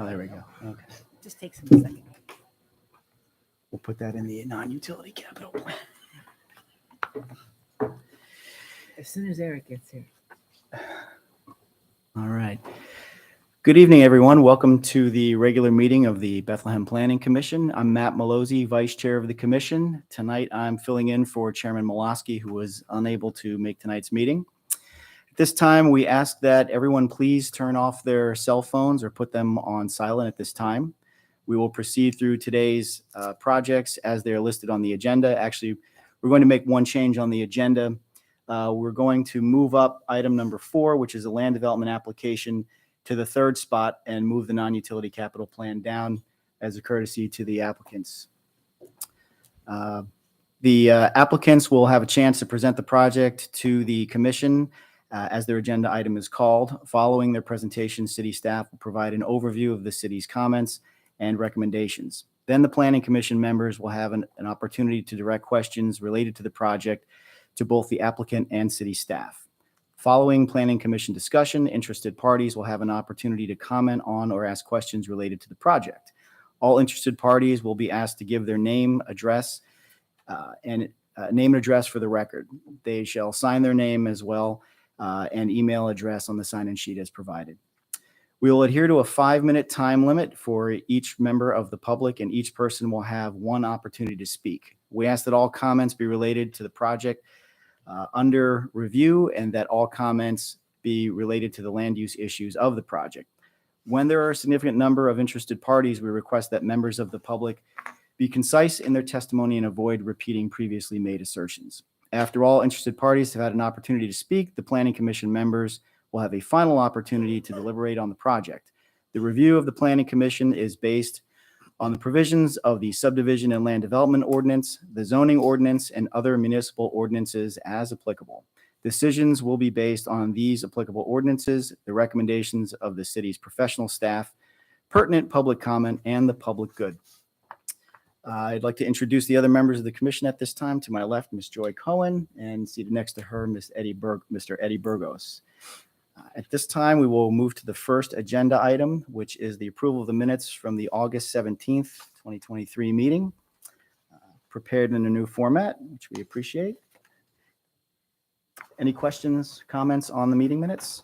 Oh, there we go. Okay. Just takes him a second. We'll put that in the non-utility capital plan. As soon as Eric gets here. All right. Good evening, everyone. Welcome to the regular meeting of the Bethlehem Planning Commission. I'm Matt Malozzi, Vice Chair of the Commission. Tonight, I'm filling in for Chairman Molosky, who was unable to make tonight's meeting. At this time, we ask that everyone please turn off their cell phones or put them on silent at this time. We will proceed through today's projects as they're listed on the agenda. Actually, we're going to make one change on the agenda. We're going to move up item number 4, which is a land development application, to the third spot and move the non-utility capital plan down as a courtesy to the applicants. The applicants will have a chance to present the project to the commission as their agenda item is called. Following their presentation, city staff will provide an overview of the city's comments and recommendations. Then the planning commission members will have an opportunity to direct questions related to the project to both the applicant and city staff. Following planning commission discussion, interested parties will have an opportunity to comment on or ask questions related to the project. All interested parties will be asked to give their name, address, and name and address for the record. They shall sign their name as well and email address on the sign-in sheet as provided. We will adhere to a 5-minute time limit for each member of the public, and each person will have one opportunity to speak. We ask that all comments be related to the project under review and that all comments be related to the land use issues of the project. When there are a significant number of interested parties, we request that members of the public be concise in their testimony and avoid repeating previously made assertions. After all interested parties have had an opportunity to speak, the Planning Commission members will have a final opportunity to deliberate on the project. The review of the Planning Commission is based on the provisions of the Subdivision and Land Development Ordinance, the Zoning Ordinance, and other municipal ordinances as applicable. Decisions will be based on these applicable ordinances, the recommendations of the city's professional staff, pertinent public comment, and the public good. I'd like to introduce the other members of the commission at this time. To my left, Ms. Joy Cohen, and seated next to her, Mr. Eddie Burgos. At this time, we will move to the first agenda item, which is the approval of the minutes from the August 17th, 2023 meeting, prepared in a new format, which we appreciate. Any questions, comments on the meeting minutes?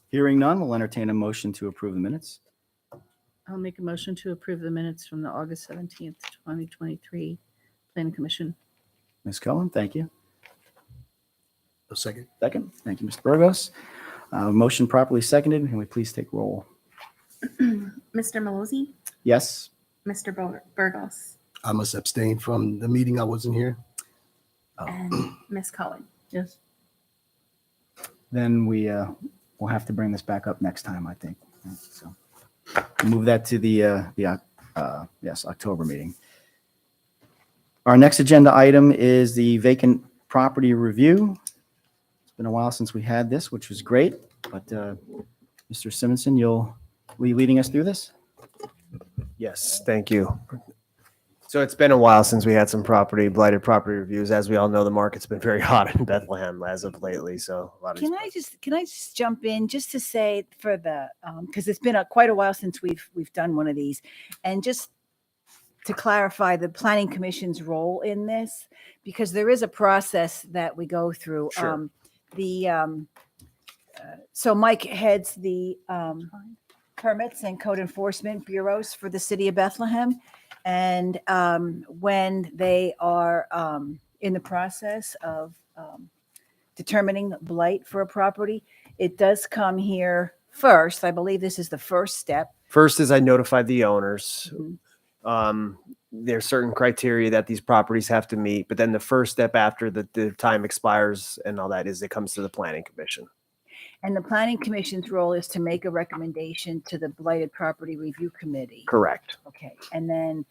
Hearing none, we'll entertain a motion to approve the minutes. I'll make a motion to approve the minutes from the August 17th, 2023 Planning Commission. Ms. Cohen, thank you. A second. Second, thank you, Mr. Burgos. Motion properly seconded. Can we please take roll? Mr. Malozzi, Yes? Mr. Burgos, I must abstain from the meeting. I wasn't here. and Ms. Cohen. Yes. Then we'll have to bring this back up next time, I think. So move that to the October meeting. Our next agenda item is the vacant property review. It's been a while since we had this, which was great, but Mr. Simonson, you'll be leading us through this? Yes, thank you. So it's been a while since we had some blighted property reviews. As we all know, the market's been very hot in Bethlehem as of lately. So a lot of Can I just jump in just to say for the because it's been quite a while since we've done one of these, and just to clarify the Planning Commission's role in this, because there is a process that we go through. Sure. So Mike heads the permits and code enforcement bureaus for the city of Bethlehem. And when they are in the process of determining blight for a property, it does come here first. I believe this is the first step. First is I notified the owners. Mhm. There's certain criteria that these properties have to meet, but then the first step after the time expires and all that is it comes to the Planning Commission. And the Planning Commission's role is to make a recommendation to the Blighted Property Review Committee. Correct. Okay, and then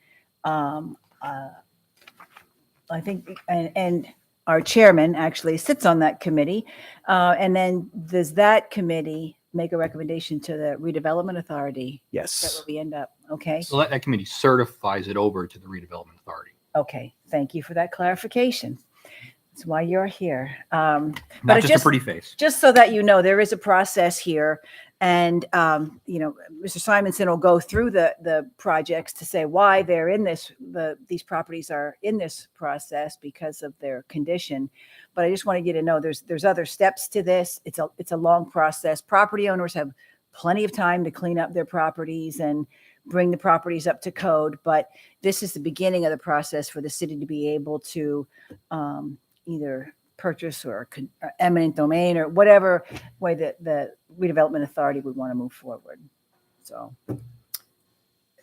I think, and our chairman actually sits on that committee. And then does that committee make a recommendation to the redevelopment authority? Is that Yes. where we end up? Okay, So that committee certifies it over to the redevelopment authority. okay, thank you for that clarification. That's why you're here. Not But just a pretty face. just so that you know, there is a process here. And, Mr. Simonson will go through the projects to say why they're in these properties are in this process because of their condition. But I just wanted you to know there's other steps to this. It's a long process. Property owners have plenty of time to clean up their properties and bring the properties up to code. But this is the beginning of the process for the city to be able to either purchase or eminent domain or whatever way that the redevelopment authority would want to move forward. So,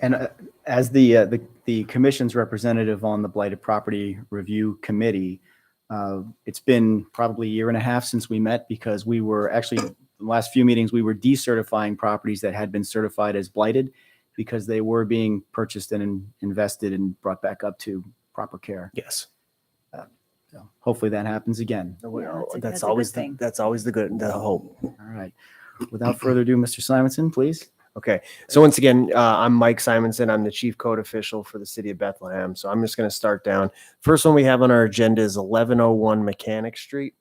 And as the commission's representative on the Blighted Property Review Committee, it's been probably a year and a half since we met, because we were actually, the last few meetings, we were decertifying properties that had been certified as blighted because they were being purchased and invested and brought back up to proper care. Yes. So hopefully that happens again. Yeah, that's That's a good always thing. that's always the hope. All right. Without further ado, Mr. Simonson, please. Okay. So once again, I'm Mike Simonson. I'm the chief code official for the city of Bethlehem. So I'm just going to start down. First one we have on our agenda is 1101 Mechanic Street.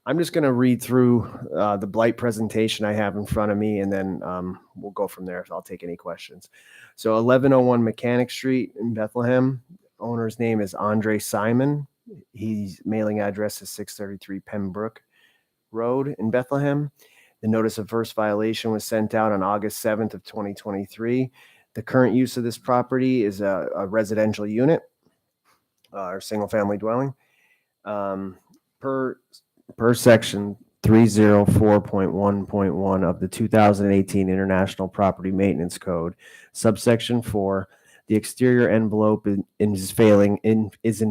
I'm just going to read through the blight presentation I have in front of me, and then we'll go from there if I'll take any questions. So 1101 Mechanic Street in Bethlehem. Owner's name is Andre Simon. His mailing address is 633 Pembroke Road in Bethlehem. The notice of first violation was sent out on August 7th of 2023. The current use of this property is a residential unit or single family dwelling. Per section 304.1.1 of the 2018 International Property Maintenance Code, subsection 4, the exterior envelope is in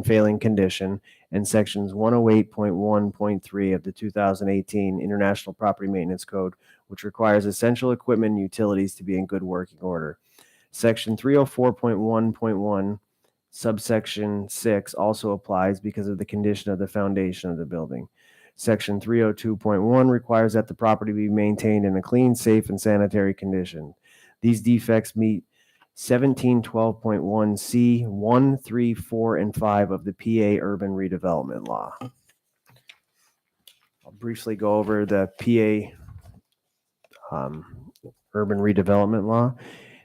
failing condition, and sections 108.1.3 of the 2018 International Property Maintenance Code, which requires essential equipment and utilities to be in good working order. Section 304.1.1, subsection 6 also applies because of the condition of the foundation of the building. Section 302.1 requires that the property be maintained in a clean, safe, and sanitary condition. These defects meet 1712.1C 1, 3, 4, and 5 of the PA Urban Redevelopment Law. I'll briefly go over the PA Urban Redevelopment Law.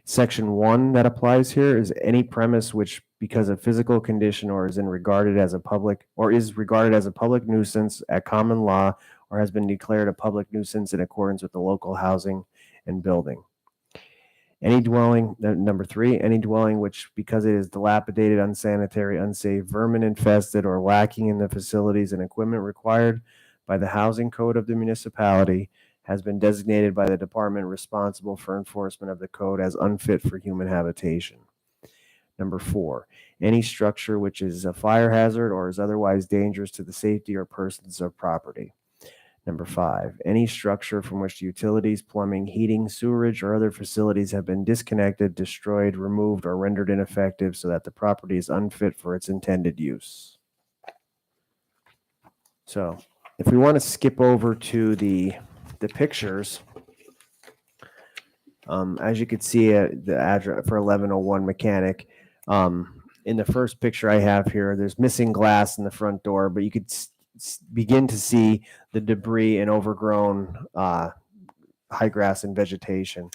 Section 1 that applies here is any premise which, because of physical condition or is regarded as a public nuisance at common law, or has been declared a public nuisance in accordance with the local housing and building. Any dwelling, number 3, any dwelling which, because it is dilapidated, unsanitary, unsafe, vermin infested, or lacking in the facilities and equipment required by the housing code of the municipality, has been designated by the department responsible for enforcement of the code as unfit for human habitation. Number 4, any structure which is a fire hazard or is otherwise dangerous to the safety or persons of property. Number 5, any structure from which utilities, plumbing, heating, sewerage, or other facilities have been disconnected, destroyed, removed, or rendered ineffective so that the property is unfit for its intended use. So if we want to skip over to the pictures, as you can see, the address for 1101 Mechanic, in the first picture I have here, there's missing glass in the front door, but you could begin to see the debris and overgrown high grass and vegetation.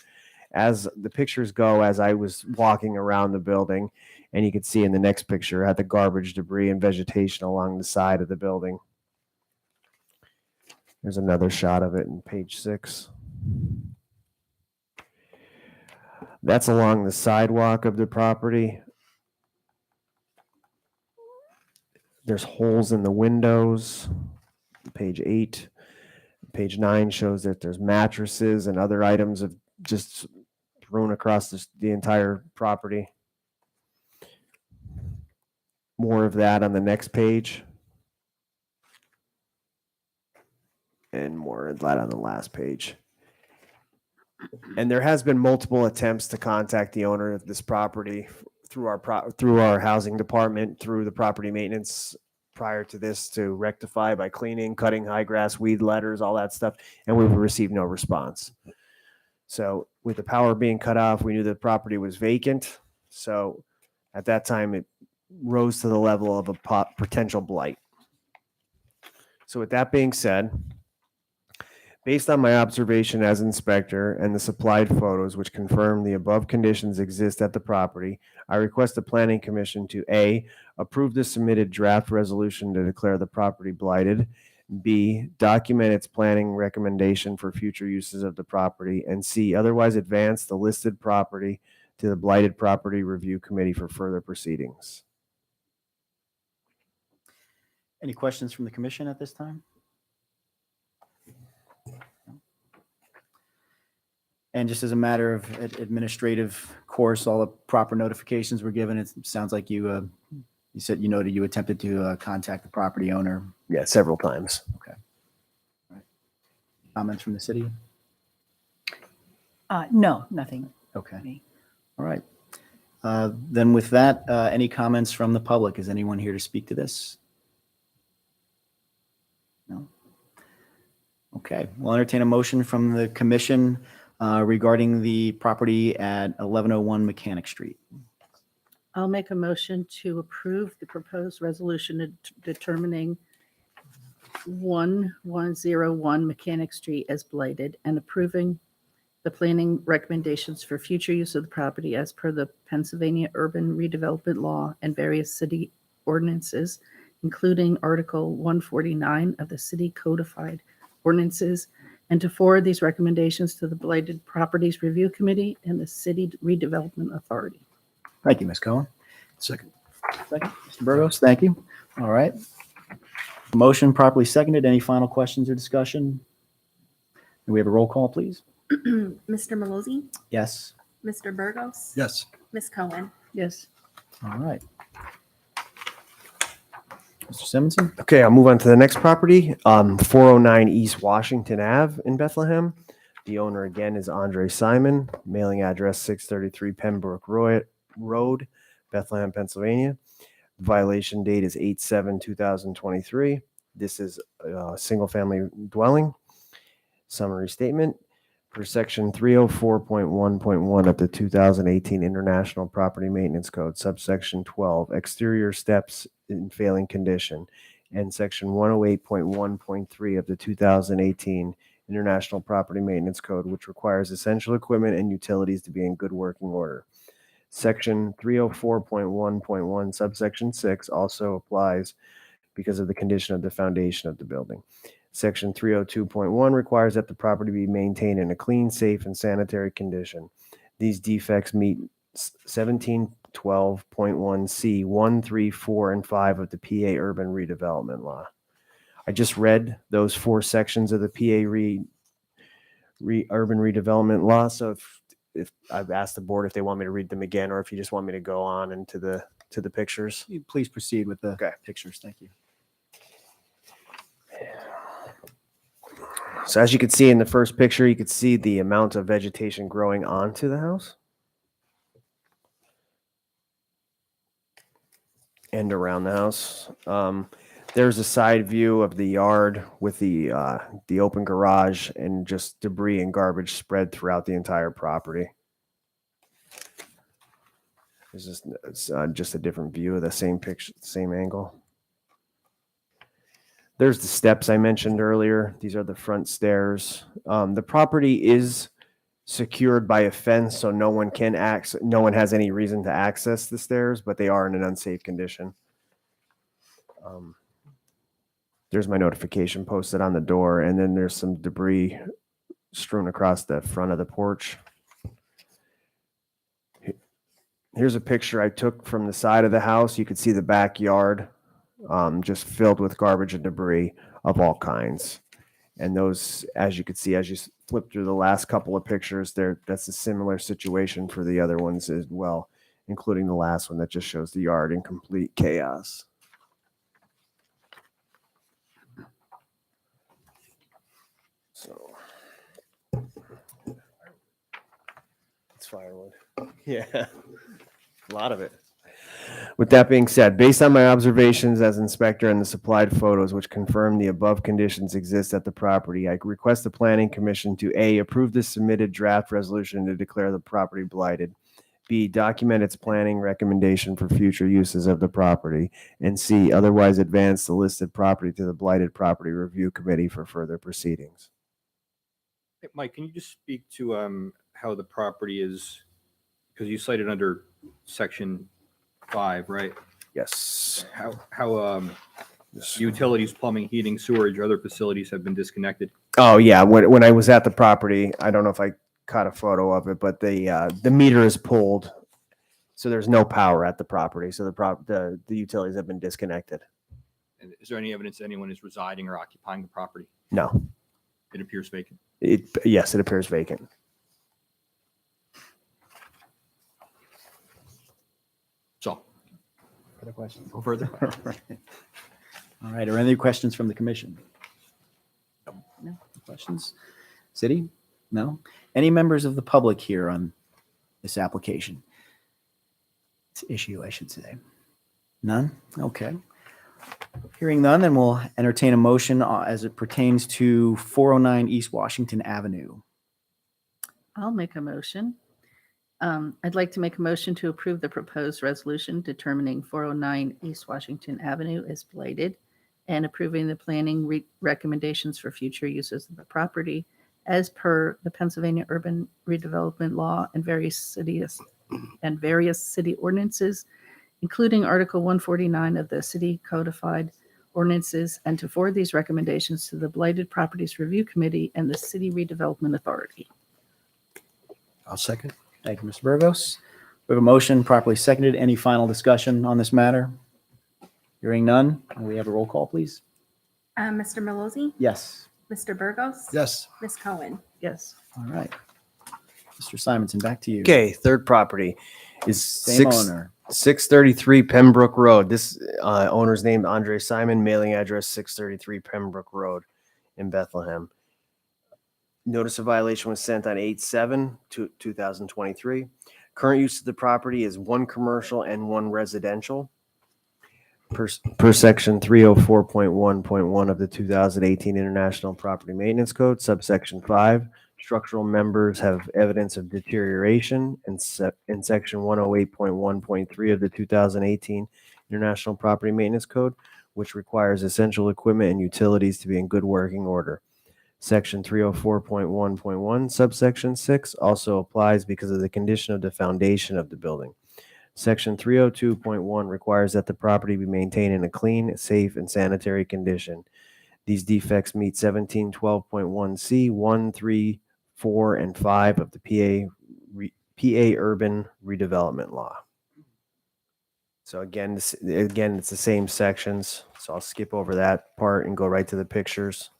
As the pictures go, as I was walking around the building, and you could see in the next picture, had the garbage, debris, and vegetation along the side of the building. There's another shot of it in page 6. That's along the sidewalk of the property. There's holes in the windows. Page 8. Page 9 shows that there's mattresses and other items of just thrown across the entire property. More of that on the next page. And more of that on the last page. And there has been multiple attempts to contact the owner of this property through our housing department, through the property maintenance prior to this, to rectify by cleaning, cutting high grass, weed letters, all that stuff, and we've received no response. So with the power being cut off, we knew the property was vacant. So at that time, it rose to the level of a potential blight. So with that being said, based on my observation as inspector and the supplied photos which confirm the above conditions exist at the property, I request the planning commission to A, approve the submitted draft resolution to declare the property blighted, B, document its planning recommendation for future uses of the property, and C, otherwise advance the listed property to the Blighted Property Review Committee for further proceedings. Any questions from the commission at this time? And just as a matter of administrative course, all the proper notifications were given. It sounds like you said you noted you attempted to contact the property owner. Yeah, several times. Comments from the city? No, nothing. Okay. Me. All right. Then with that, any comments from the public? Is anyone here to speak to this? No? Okay. We'll entertain a motion from the commission regarding the property at 1101 Mechanic Street. I'll make a motion to approve the proposed resolution determining 1101 Mechanic Street as blighted and approving the planning recommendations for future use of the property as per the Pennsylvania Urban Redevelopment Law and various city ordinances, including Article 149 of the City Codified Ordinances, and to forward these recommendations to the Blighted Properties Review Committee and the City Redevelopment Authority. Thank you, Ms. Cohen. Second. Second, Mr. Burgos, thank you. All right. Motion properly seconded. Any final questions or discussion? Can we have a roll call, please? Mr. Malozzi, Yes. Mr. Burgos, Yes. Ms. Cohen. Yes. All right. Mr. Simonson? Okay, I'll move on to the next property, 409 East Washington Ave in Bethlehem. The owner again is Andre Simon, mailing address 633 Pembroke Road, Bethlehem, Pennsylvania. Violation date is 8/7/2023. This is a single-family dwelling. Summary statement. Per section 304.1.1 of the 2018 International Property Maintenance Code, subsection 12, exterior steps in failing condition, and section 108.1.3 of the 2018 International Property Maintenance Code, which requires essential equipment and utilities to be in good working order. Section 304.1.1 subsection 6 also applies because of the condition of the foundation of the building. Section 302.1 requires that the property be maintained in a clean, safe, and sanitary condition. These defects meet 1712.1C 1, 3, 4, and 5 of the PA Urban Redevelopment Law. I just read those 4 sections of the PA Urban Redevelopment Law. So if I've asked the board if they want me to read them again, or if you just want me to go on into the pictures. Please proceed with the Okay. pictures. Thank you. So as you can see in the first picture, you could see the amount of vegetation growing onto the house and around the house. There's a side view of the yard with the open garage and just debris and garbage spread throughout the entire property. It's just a different view of the same picture, same angle. There's the steps I mentioned earlier. These are the front stairs. The property is secured by a fence, so no one has any reason to access the stairs, but they are in an unsafe condition. There's my notification posted on the door, and then there's some debris strewn across the front of the porch. Here's a picture I took from the side of the house. You could see the backyard. Just filled with garbage and debris of all kinds. And those, as you could see, as you flip through the last couple of pictures there, that's a similar situation for the other ones as well, including the last one that just shows the yard in complete chaos. So it's firewood. Yeah, a lot of it. With that being said, based on my observations as inspector and the supplied photos which confirm the above conditions exist at the property, I request the planning commission to A, approve the submitted draft resolution to declare the property blighted, B, document its planning recommendation for future uses of the property. And C, otherwise advance the listed property to the Blighted Property Review Committee for further proceedings. Hey, Mike, can you just speak to how the property is, because you cited under section 5, right? Yes. How utilities, plumbing, heating, sewerage, or other facilities have been disconnected? Oh, yeah. When I was at the property, I don't know if I caught a photo of it, but the meter is pulled. So there's no power at the property. So the utilities have been disconnected. And is there any evidence that anyone is residing or occupying the property? No. It appears vacant. Yes, it appears vacant. So, Other questions? no further. All right. Are any questions from the commission? No questions? City? No? Any members of the public here on this application? This issue, I should say. None? Okay. Hearing none, then we'll entertain a motion as it pertains to 409 East Washington Avenue. I'll make a motion. I'd like to make a motion to approve the proposed resolution determining 409 East Washington Avenue as blighted and approving the planning recommendations for future uses of the property as per the Pennsylvania Urban Redevelopment Law and various city ordinances, including Article 149 of the City Codified Ordinances, and to forward these recommendations to the Blighted Properties Review Committee and the City Redevelopment Authority. I'll second. Thank you, Mr. Burgos. We have a motion properly seconded. Any final discussion on this matter? Hearing none, can we have a roll call, please? Mr. Malozzi, Yes. Mr. Burgos. Yes. Ms. Cohen. Yes. All right. Mr. Simonson, back to you. Okay, third property is Same owner. 633 Pembroke Road. This owner's named Andre Simon, mailing address 633 Pembroke Road in Bethlehem. Notice of violation was sent on 8/7/2023. Current use of the property is 1 commercial and 1 residential. Per section 304.1.1 of the 2018 International Property Maintenance Code, subsection 5, structural members have evidence of deterioration, and in section 108.1.3 of the 2018 International Property Maintenance Code, which requires essential equipment and utilities to be in good working order. Section 304.1.1, subsection 6 also applies because of the condition of the foundation of the building. Section 302.1 requires that the property be maintained in a clean, safe, and sanitary condition. These defects meet 1712.1C, 1, 3, 4, and 5 of the PA Urban Redevelopment Law. So again, it's the same sections. So I'll skip over that part and go right to the pictures.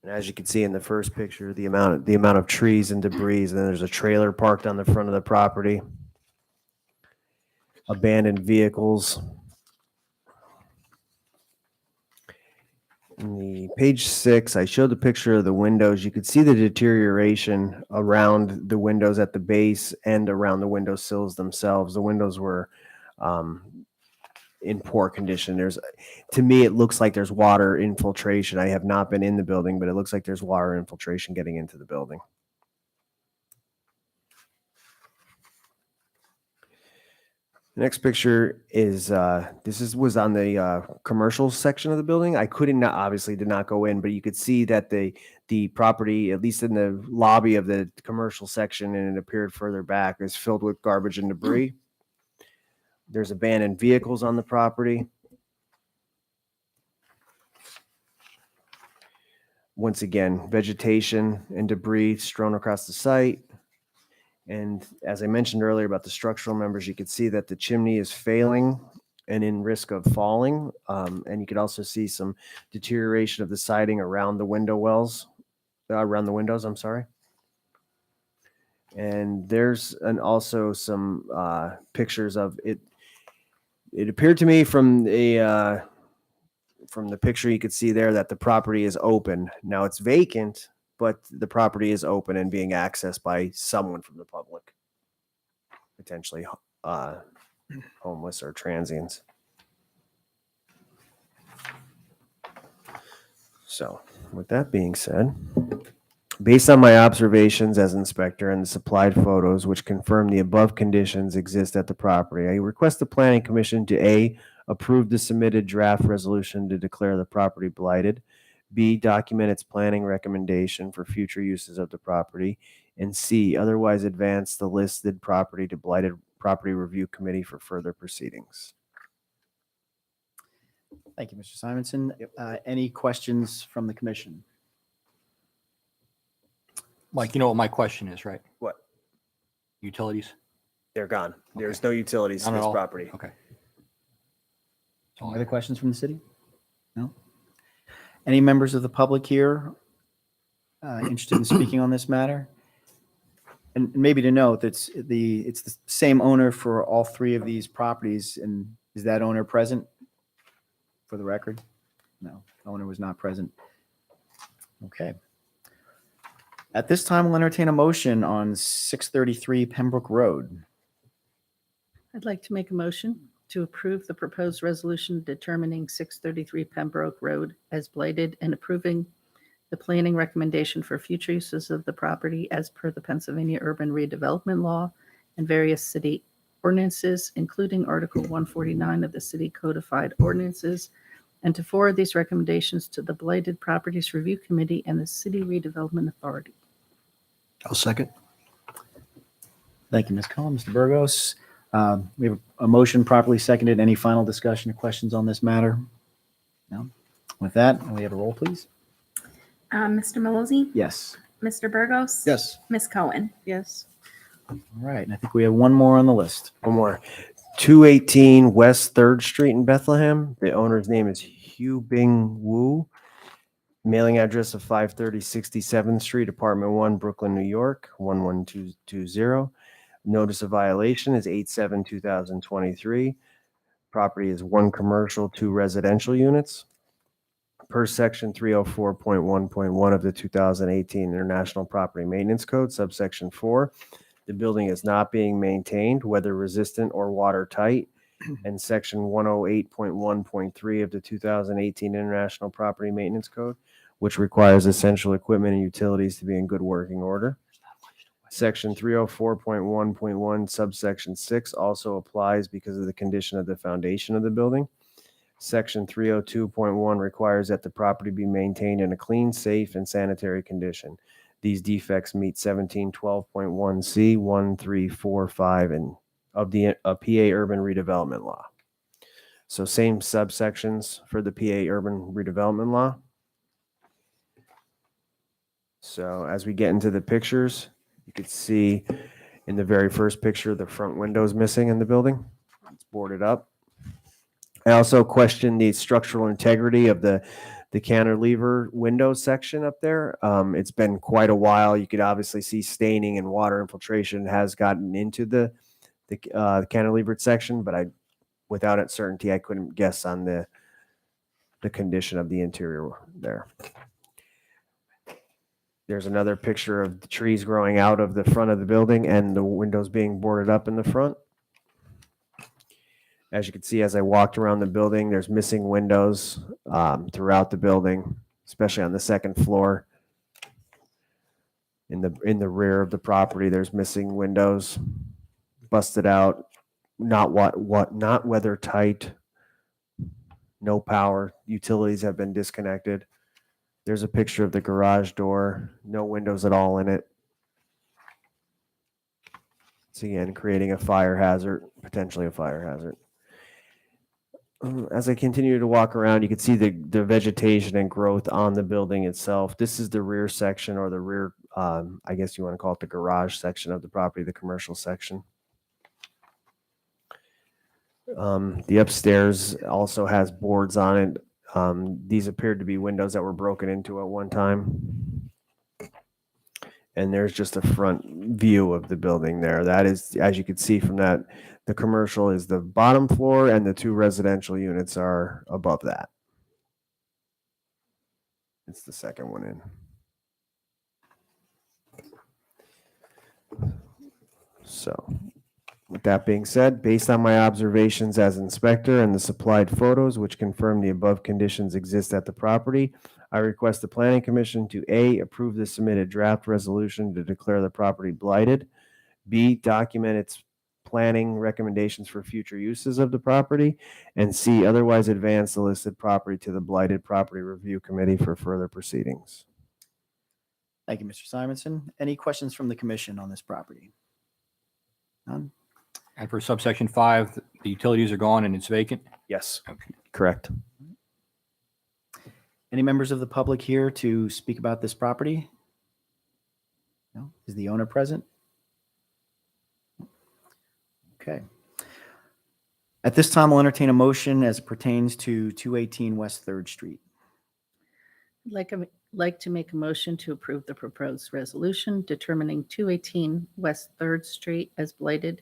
And as you can see in the first picture, the amount of trees and debris, and then there's a trailer parked on the front of the property. Abandoned vehicles. In the page 6, I showed the picture of the windows. You could see the deterioration around the windows at the base and around the window sills themselves. The windows were in poor condition. To me, it looks like there's water infiltration. I have not been in the building, but it looks like there's water infiltration getting into the building. The next picture is was on the commercial section of the building. I obviously did not go in, but you could see that the property, at least in the lobby of the commercial section, and it appeared further back, is filled with garbage and debris. There's abandoned vehicles on the property. Once again, vegetation and debris strewn across the site. And as I mentioned earlier about the structural members, you could see that the chimney is failing and in risk of falling. And you could also see some deterioration of the siding around the windows, I'm sorry. And there's also some pictures of it. It appeared to me from the picture you could see there that the property is open. Now it's vacant, but the property is open and being accessed by someone from the public, potentially homeless or transients. So with that being said, Based on my observations as inspector and the supplied photos which confirm the above conditions exist at the property, I request the planning commission to A, approve the submitted draft resolution to declare the property blighted, B, document its planning recommendation for future uses of the property, and C, otherwise advance the listed property to blighted property review committee for further proceedings. Thank you, Mr. Simonson. Any questions from the commission? Mike, you know what my question is, right? What? Utilities? They're gone. There's no utilities None in at this all? property. Okay. Other questions from the city? No? Any members of the public here interested in speaking on this matter? And maybe to note, it's the same owner for all three of these properties, and is that owner present for the record? No, the owner was not present. Okay. At this time, we'll entertain a motion on 633 Pembroke Road. I'd like to make a motion to approve the proposed resolution determining 633 Pembroke Road as blighted and approving the planning recommendation for future uses of the property as per the Pennsylvania Urban Redevelopment Law and various city ordinances, including Article 149 of the City Codified Ordinances, and to forward these recommendations to the Blighted Properties Review Committee and the City Redevelopment Authority. I'll second. Thank you, Ms. Cullen. Mr. Burgos, we have a motion properly seconded. Any final discussion or questions on this matter? No? With that, we have a roll, please. Mr. Malozzi, Yes. Mr. Burgos. Yes. Ms. Cohen. Yes. All right, and I think we have one more on the list. One more. 218 West 3rd Street in Bethlehem. The owner's name is Hugh Bing Wu. Mailing address of 530 67th Street, Apartment 1, Brooklyn, New York, 11220. Notice of violation is 8/7/2023. Property is 1 commercial, 2 residential units. Per section 304.1.1 of the 2018 International Property Maintenance Code, subsection 4, the building is not being maintained, weather resistant or watertight. And section 108.1.3 of the 2018 International Property Maintenance Code, which requires essential equipment and utilities to be in good working order. Section 304.1.1 subsection 6 also applies because of the condition of the foundation of the building. Section 302.1 requires that the property be maintained in a clean, safe, and sanitary condition. These defects meet 1712.1C, 1, 3, 4, 5, and of the PA Urban Redevelopment Law. So same subsections for the PA Urban Redevelopment Law. So as we get into the pictures, you could see in the very first picture, the front window is missing in the building. It's boarded up. I also question the structural integrity of the cantilever window section up there. It's been quite a while. You could obviously see staining and water infiltration has gotten into the cantilevered section, but without it certainty, I couldn't guess on the condition of the interior there. There's another picture of the trees growing out of the front of the building and the windows being boarded up in the front. As you can see, as I walked around the building, there's missing windows throughout the building, especially on the second floor. In the rear of the property, there's missing windows, busted out, not weather tight, no power. Utilities have been disconnected. There's a picture of the garage door, no windows at all in it. So again, creating a fire hazard, potentially a fire hazard. As I continue to walk around, you can see the vegetation and growth on the building itself. This is the rear section, or the rear, I guess you want to call it the garage section of the property, the commercial section. The upstairs also has boards on it. These appeared to be windows that were broken into at one time. And there's just a front view of the building there. That is, as you can see from that, the commercial is the bottom floor and the 2 residential units are above that. It's the second one in. So with that being said, based on my observations as inspector and the supplied photos which confirm the above conditions exist at the property, I request the Planning Commission to A, approve the submitted draft resolution to declare the property blighted, B, document its planning recommendations for future uses of the property, and C, otherwise advance the listed property to the Blighted Property Review Committee for further proceedings. Thank you, Mr. Simonson. Any questions from the commission on this property? None? And for subsection 5, the utilities are gone and it's vacant? Yes, Okay. correct. Any members of the public here to speak about this property? No? Is the owner present? Okay. At this time, I'll entertain a motion as it pertains to 218 West 3rd Street. I'd like to make a motion to approve the proposed resolution determining 218 West 3rd Street as blighted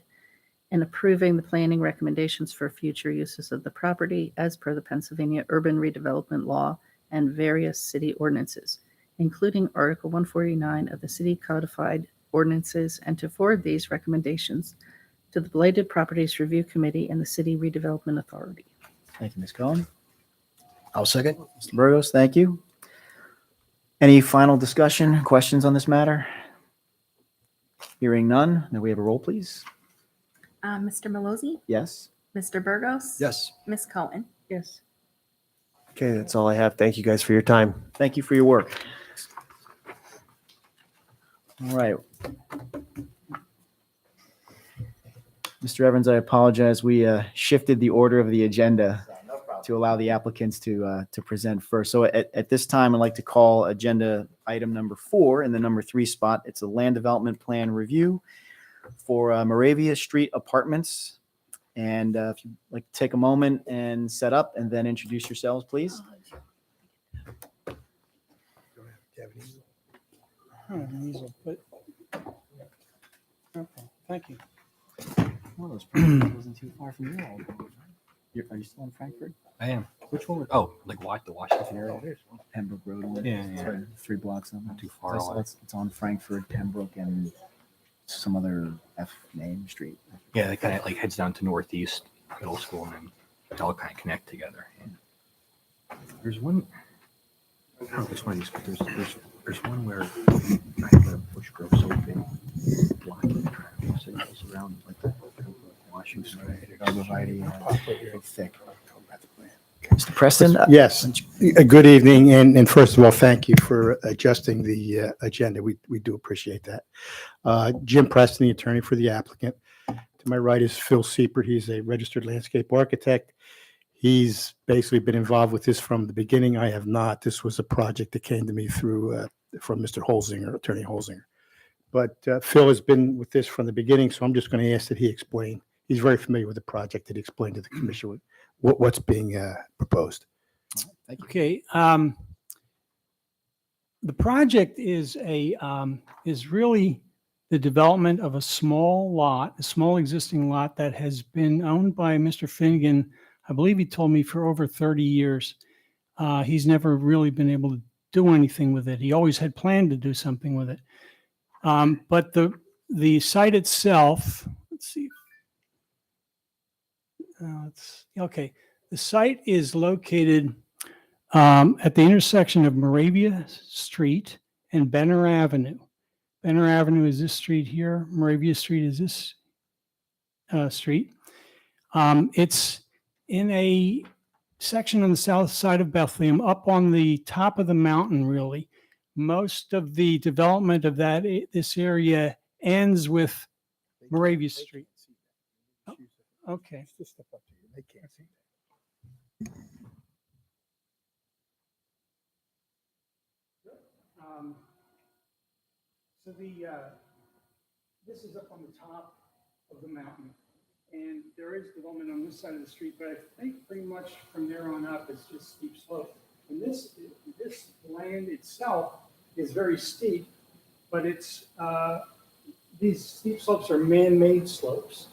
and approving the planning recommendations for future uses of the property as per the Pennsylvania Urban Redevelopment Law and various city ordinances, including Article 149 of the City Codified Ordinances, and to forward these recommendations to the Blighted Properties Review Committee and the City Redevelopment Authority. Thank you, Ms. Cohen. I'll second. Mr. Burgos, thank you. Any final discussion, questions on this matter? Hearing none, may we have a roll, please? Mr. Malozzi, Yes? Mr. Burgos. Yes. Ms. Cohen. Yes. Okay, that's all I have. Thank you guys for your time. Thank you for your work. All right. Mr. Evans, I apologize. We shifted the order of the agenda to allow the applicants to present first. So at this time, I'd like to call agenda item number 4 in the number 3 spot. It's a land development plan review for Moravia Street Apartments. And if you'd like to take a moment and set up and then introduce yourselves, please. Okay, thank you. Well, those probably wasn't too far from your old. Are you still in Frankfurt? I am. Which one? Oh, like the Washington area? Pembroke Road. one. Yeah, It's yeah. right 3 blocks on. Not too far It's- away. It's on Frankfurt, Pembroke, and some other F name street. Yeah, it kind of like heads down to Northeast Middle School and then they all kind of connect together. There's one, I don't know if it's one of these, but there's one where I have a bush grow so big, blocking the traffic signals around like the Washington. Big, thick. Mr. Preston? Yes, good evening, and first of all, thank you for adjusting the agenda. We do appreciate that. Jim Preston, the attorney for the applicant. To my right is Phil Siepert. He's a registered landscape architect. He's basically been involved with this from the beginning. I have not. This was a project that came to me through from Mr. Holzinger, Attorney Holzinger. But Phil has been with this from the beginning, so I'm just going to ask that he explain. He's very familiar with the project, that he explained to the commission what's being proposed. Thank you. Okay, the project is really the development of a small existing lot that has been owned by Mr. Finnegan. I believe he told me for over 30 years. He's never really been able to do anything with it. He always had planned to do something with it. But the site itself, let's see. Okay. The site is located at the intersection of Moravia Street and Benner Avenue. Benner Avenue is this street here. Moravia Street is this street. It's in a section on the south side of Bethlehem, up on the top of the mountain, really. Most of the development of this area ends with Moravia Street. Okay. So this is up on the top of the mountain, and there is development on this side of the street, but I think pretty much from there on up it's just steep slope. And this land itself is very steep, but it's these steep slopes are man-made slopes.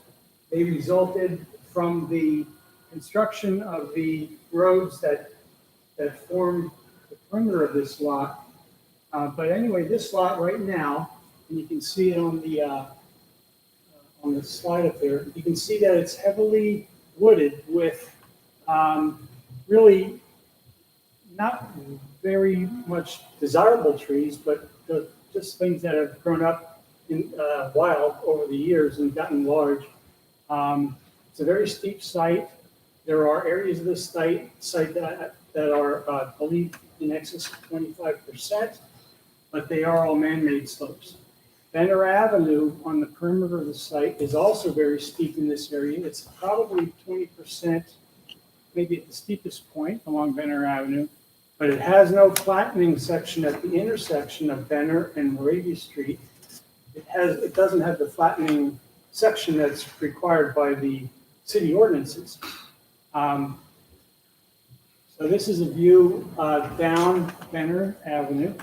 They resulted from the construction of the roads that form the perimeter of this lot. But anyway, this lot right now, and you can see it on the slide up there, you can see that it's heavily wooded with really not very much desirable trees, but they're just things that have grown up in wild over the years and gotten large. It's a very steep site. There are areas of this site that are, I believe, in excess of 25%, but they are all man-made slopes. Benner Avenue on the perimeter of the site is also very steep in this area. It's probably 20%, maybe at the steepest point along Benner Avenue, but it has no flattening section at the intersection of Benner and Moravia Street. It doesn't have the flattening section that's required by the city ordinances. So this is a view down Benner Avenue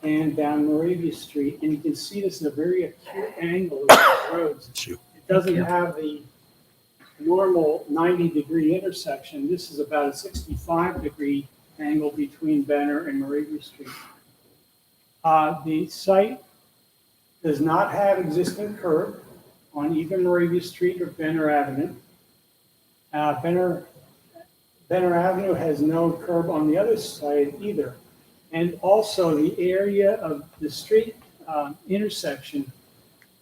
and down Moravia Street, and you can see this is a very acute angle of the roads. It doesn't have the normal 90-degree intersection. This is about a 65-degree angle between Benner and Moravia Street. The site does not have existing curb on either Moravia Street or Benner Avenue. Benner Avenue has no curb on the other side either. And also the area of the street intersection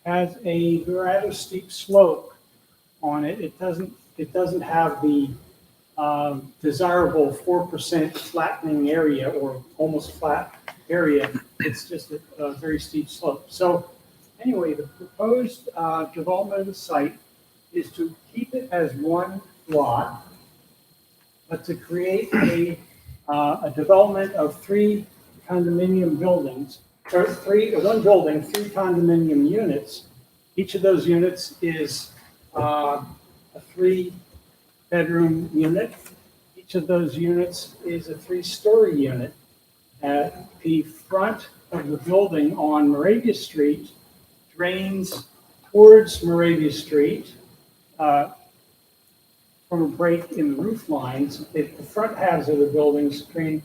has a rather steep slope on it. It doesn't have the desirable 4% flattening area or almost flat area. It's just a very steep slope. So anyway, the proposed development of the site is to keep it as one lot, but to create a development of 3 condominium buildings, or one building, 3 condominium units. Each of those units is a 3-bedroom unit. Each of those units is a 3-story unit. At the front of the building on Moravia Street drains towards Moravia Street from a break in the roof lines. The front halves of the buildings drain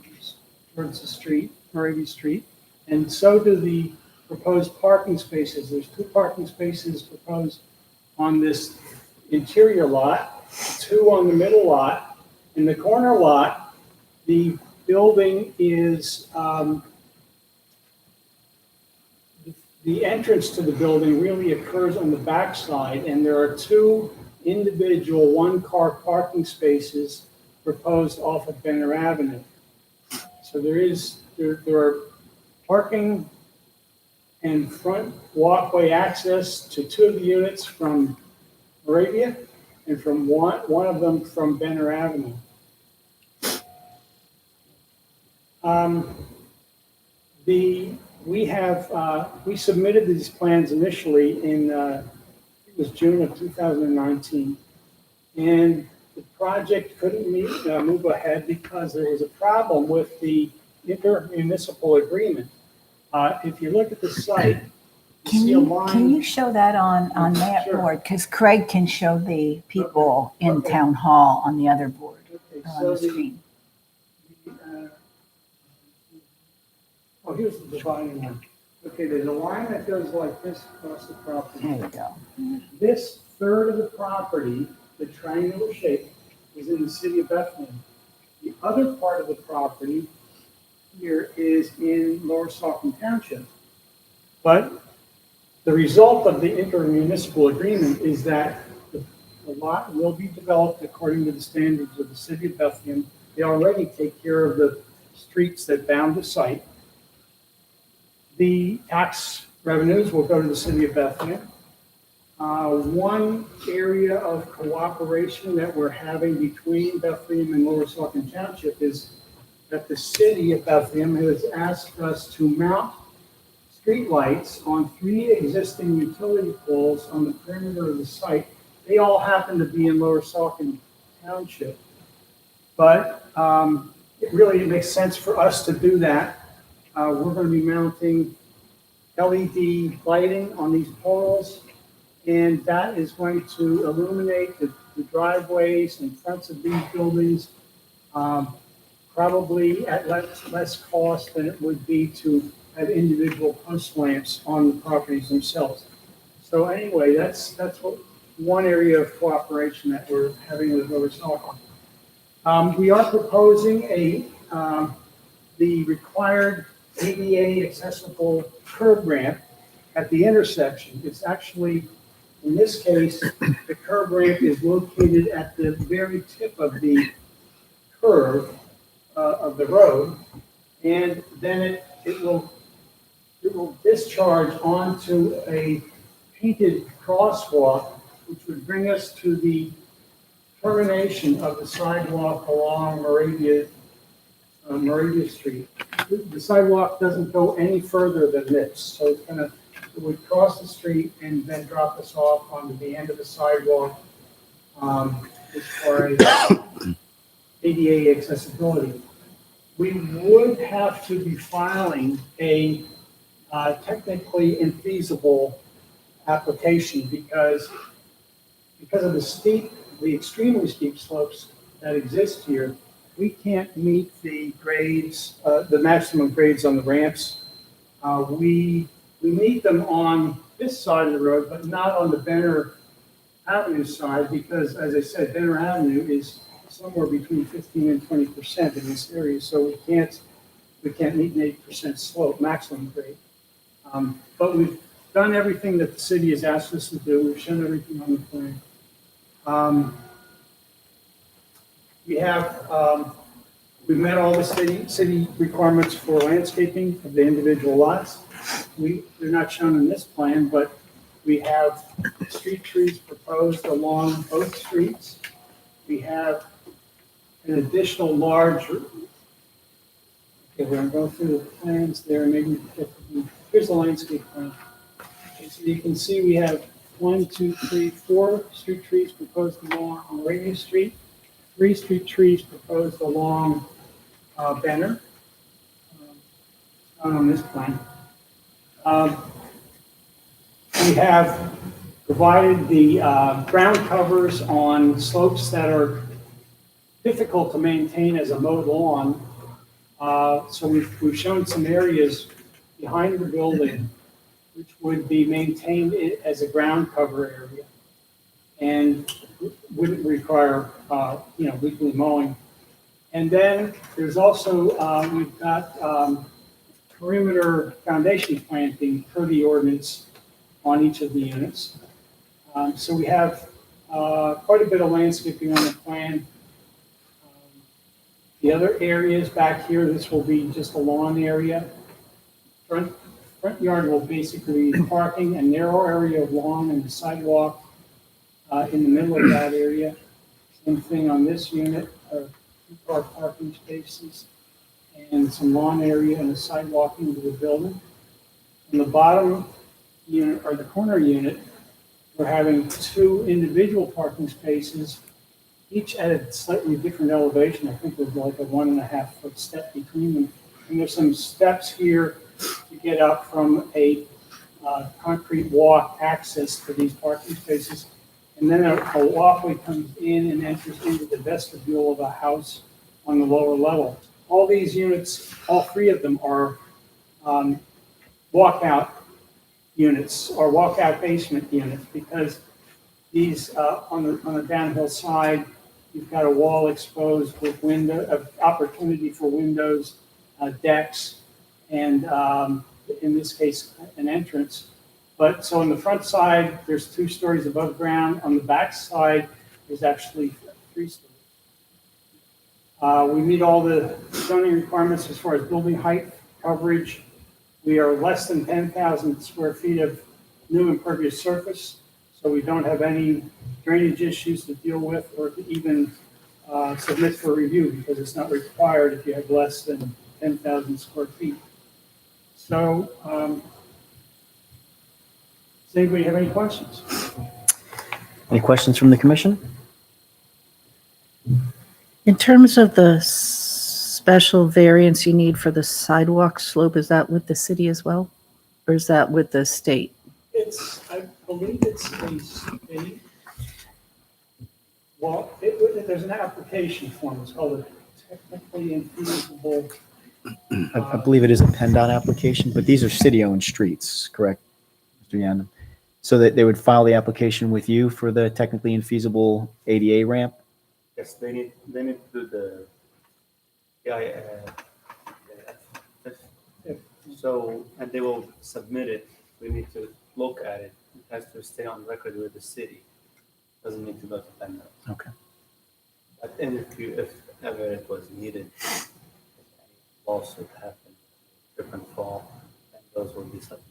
towards the street, Moravia Street, and so do the proposed parking spaces. There's 2 parking spaces proposed on this interior lot, 2 on the middle lot. In the corner lot, the building is, the entrance to the building really occurs on the back side, and there are 2 individual 1-car parking spaces proposed off of Benner Avenue. So there are parking and front walkway access to 2 of the units from Moravia and from one of them from Benner Avenue. We submitted these plans initially in it was June of 2019, and the project couldn't move ahead because there was a problem with the intermunicipal agreement. If you look at the site, you see a line. Can you show that on that Sure. board? Because Craig can show the people in Okay. town hall on the other board, Okay, on so the screen. here's the dividing line. Okay, there's a line that goes like this across the property. There you go. This third of the property, the triangular shape, is in the city of Bethlehem. The other part of the property here is in Lower Saucon Township. But the result of the intermunicipal agreement is that the lot will be developed according to the standards of the city of Bethlehem. They already take care of the streets that bound the site. The tax revenues will go to the city of Bethlehem. One area of cooperation that we're having between Bethlehem and Lower Saucon Township is that the city of Bethlehem has asked us to mount streetlights on 3 existing utility poles on the perimeter of the site. They all happen to be in Lower Saucon Township. But it really makes sense for us to do that. We're going to be mounting LED lighting on these poles, and that is going to illuminate the driveways and fronts of these buildings, probably at less cost than it would be to have individual post lamps on the properties themselves. So anyway, that's what one area of cooperation that we're having with Lower Saucon. We are proposing a the required ADA accessible curb ramp at the intersection. It's actually, in this case, the curb ramp is located at the very tip of the curve of the road. And then it will discharge onto a painted crosswalk, which would bring us to the termination of the sidewalk along Moravia Street. The sidewalk doesn't go any further than this, so it would cross the street and then drop us off onto the end of the sidewalk as far as ADA accessibility. We would have to be filing a technically infeasible application because of the extremely steep slopes that exist here. We can't meet the grades, the maximum grades on the ramps. We meet them on this side of the road, but not on the Benner Avenue side because, as I said, Benner Avenue is somewhere between 15 and 20% in this area, so we can't meet an 8% slope maximum grade. But we've done everything that the city has asked us to do. We've shown everything on the plan. We've met all the city requirements for landscaping of the individual lots. They're not shown in this plan, but we have street trees proposed along both streets. We have an additional large, okay, we're going to go through the plans there. Maybe here's the landscape plan. Okay, so you can see we have 4 street trees proposed along Moravia Street, 3 street trees proposed along Benner, on this plan. We have provided the ground covers on slopes that are difficult to maintain as a mowed lawn. So we've shown some areas behind the building which would be maintained as a ground cover area and wouldn't require, weekly mowing. And then there's also, we've got perimeter foundation planting per the ordinance on each of the units. So we have quite a bit of landscaping on the plan. The other areas back here, this will be just a lawn area. Front yard will basically be parking, a narrow area of lawn and the sidewalk in the middle of that area. Same thing on this unit, 2-car parking spaces and some lawn area and a sidewalk into the building. In the bottom unit, or the corner unit, we're having 2 individual parking spaces, each at a slightly different elevation. I think there's like a 1.5-foot step between them. And there's some steps here to get up from a concrete walk access to these parking spaces. And then a walkway comes in and enters into the vestibule of a house on the lower level. All these units, all 3 of them are walkout units or walkout basement units because these on the downhill side, you've got a wall exposed with opportunity for windows, decks, and in this case, an entrance. But so on the front side, there's 2 stories above ground. On the back side, there's actually 3 stories. We meet all the zoning requirements as far as building height, coverage. We are less than 10,000 square feet of new impervious surface, so we don't have any drainage issues to deal with or to even submit for review because it's not required if you have less than 10,000 square feet. So, does anybody have any questions? Any questions from the commission? In terms of the special variance you need for the sidewalk slope, is that with the city as well? Or is that with the state? I believe it's a state. Well, there's an application form. It's called a technically infeasible. I believe it is a PennDOT application, but these are city-owned streets, correct, Mr. Yandam? So that they would file the application with you for the technically infeasible ADA ramp? Yes, they need to do the So, and they will submit it. We need to look at it. It has to stay on record with the city. Doesn't need to go to PennDOT. Okay. But then if ever it was needed, if any lawsuit happened, different fall, then those will be submitted.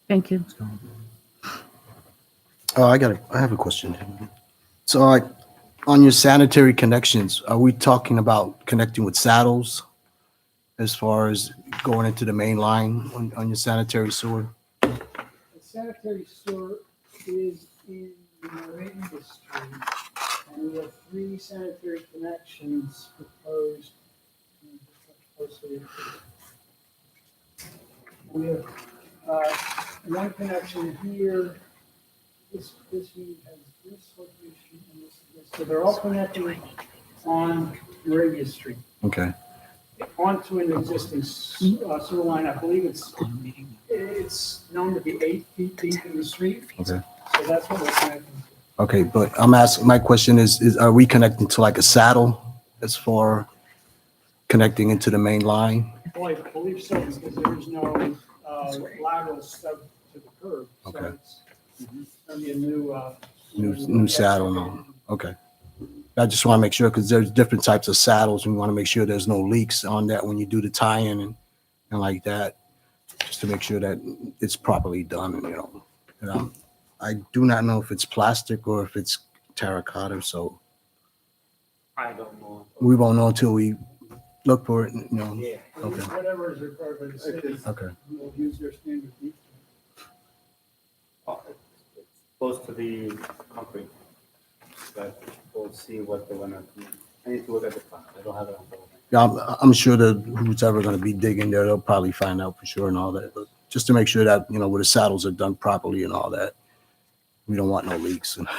Thank you. I have a question. So like on your sanitary connections, are we talking about connecting with saddles as far as going into the main line on your sanitary sewer? The sanitary sewer is in Moravian Street, and we have 3 sanitary connections proposed. We have one connection here. This unit has this location and this. So they're all connected on Moravia Street Okay. onto an existing sewer line. I believe it's known to be 8 feet deep in the street. Okay. So that's what we're connecting to. Okay, but I'm asking, my question is are we connecting to like a saddle as far connecting into the main line? Well, I believe so, because there is no lateral stub to the curb. So Okay. it's gonna be a new. New saddle, no. Okay. I just want to make sure because there's different types of saddles. We want to make sure there's no leaks on that when you do the tie-in and like that, just to make sure that it's properly done, you know. And, I do not know if it's plastic or if it's terracotta, so I don't know. we won't know until we look for it, you know. Yeah. Okay. Whatever is required by the city, Okay. we'll use their standard deep. Oh, it's supposed to be concrete, but we'll see what they're gonna do. I need to look at the plan. I don't have it on board. Yeah, I'm sure that who's ever going to be digging there, they'll probably find out for sure and all that. But just to make sure that, you know, where the saddles are done properly and all that, we don't want no leaks and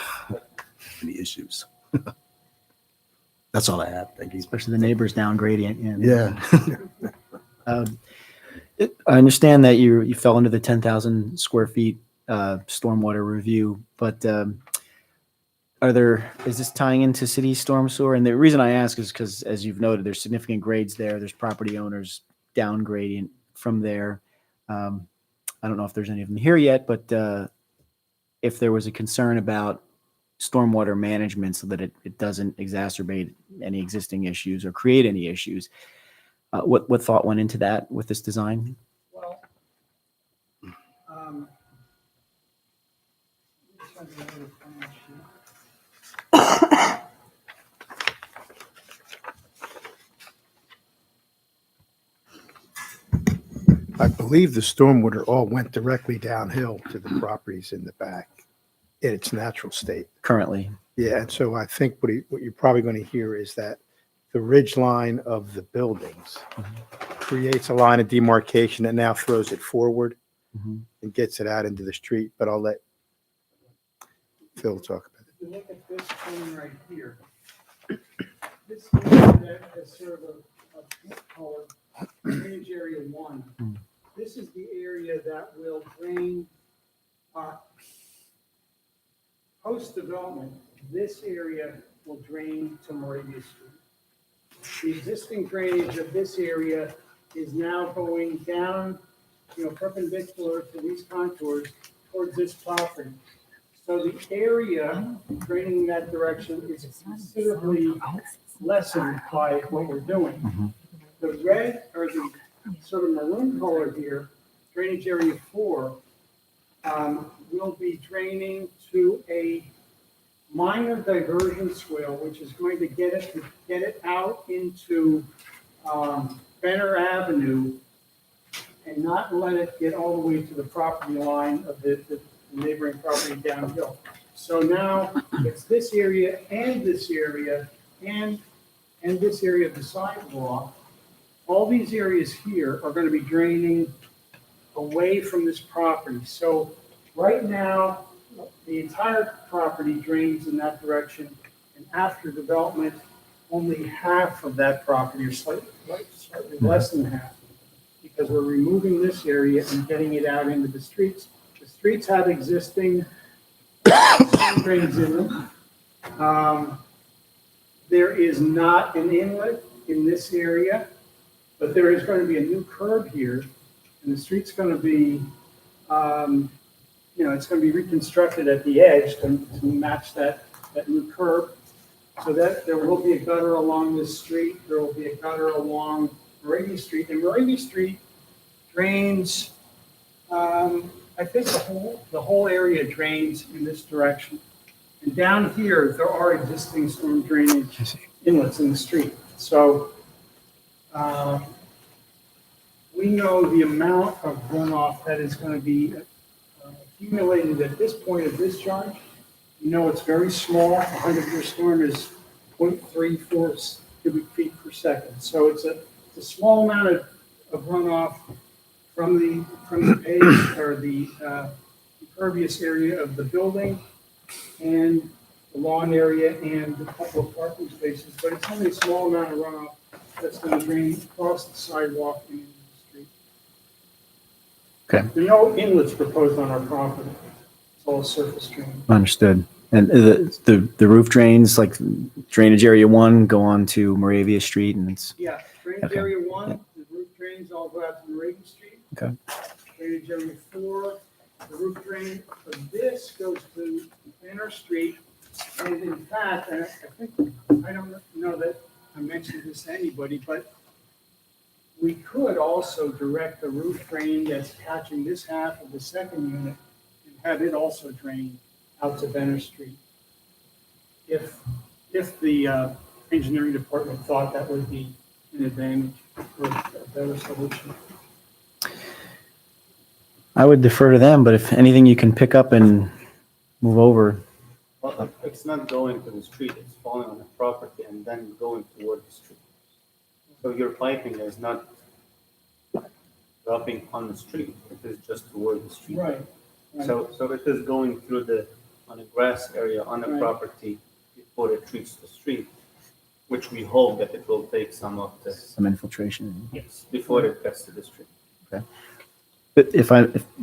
any issues. That's all I have. Thank you. Especially the neighbors down gradient. Yeah. I understand that you fell into the 10,000 square feet stormwater review, but is this tying into city storm sewer? And the reason I ask is because, as you've noted, there's significant grades there. There's property owners down gradient from there. I don't know if there's any of them here yet, but if there was a concern about stormwater management so that it doesn't exacerbate any existing issues or create any issues, what thought went into that with this design? Well, I believe the stormwater all went directly downhill to the properties in the back in its natural state. Currently. Yeah, and so I think what you're probably going to hear is that the ridge line of the buildings creates a line of demarcation that now throws it forward Mhm. and gets it out into the street, but I'll let Phil talk about it. if you look at this one right here, this area is sort of a pink color, drainage area 1. This is the area that will drain, post-development, this area will drain to Moravia Street. The existing drainage of this area is now going down, perpendicular to these contours towards this property. So the area draining in that direction is considerably lessened by what we're doing. The red or the sort of maroon color here, drainage area 4, will be draining to a minor diversion swale, which is going to get it out into Benner Avenue and not let it get all the way to the property line of the neighboring property downhill. So now it's this area and this area and this area of the sidewalk. All these areas here are going to be draining away from this property. So right now, the entire property drains in that direction, and after development, only half of that property, or slightly less than half, because we're removing this area and getting it out into the streets. The streets have existing drains in them. There is not an inlet in this area. But there is going to be a new curb here, and the street's going to be, it's going to be reconstructed at the edge to match that new curb. So that there will be a gutter along this street. There will be a gutter along Moravia Street. And Moravia Street drains, I think the whole area drains in this direction. And down here, there are existing storm drainage inlets in the street. So we know the amount of runoff that is going to be accumulated at this point of discharge. You know, it's very small. A 100-year storm is 0.34 cubic feet per second. So it's a small amount of runoff from the page or the impervious area of the building and the lawn area and a couple of parking spaces, but it's only a small amount of runoff that's going to drain across the sidewalk and into the street. Okay. There are no inlets proposed on our property. It's all surface drain. Understood. And the roof drains, like drainage area 1, go on to Moravia Street, and it's, Yeah, drainage Okay. area 1, the roof drains all go out to Moravia Street. okay. Drainage area 4, the roof drain from this goes to Banner Street. And in fact, I think, I don't know that I mentioned this to anybody, but we could also direct the roof drain that's catching this half of the second unit and have it also drain out to Banner Street. If the engineering department thought that would be an advantage or a better solution. I would defer to them, but if anything you can pick up and move over. Well, it's not going to the street, it's falling on the property and then going toward the street. So your piping is not dropping on the street, it is just toward the street. Right. So it is going through on a grass area on the Right. property before it reaches the street, which we hope that it will take some of the, Some infiltration. yes, before it gets to the street. But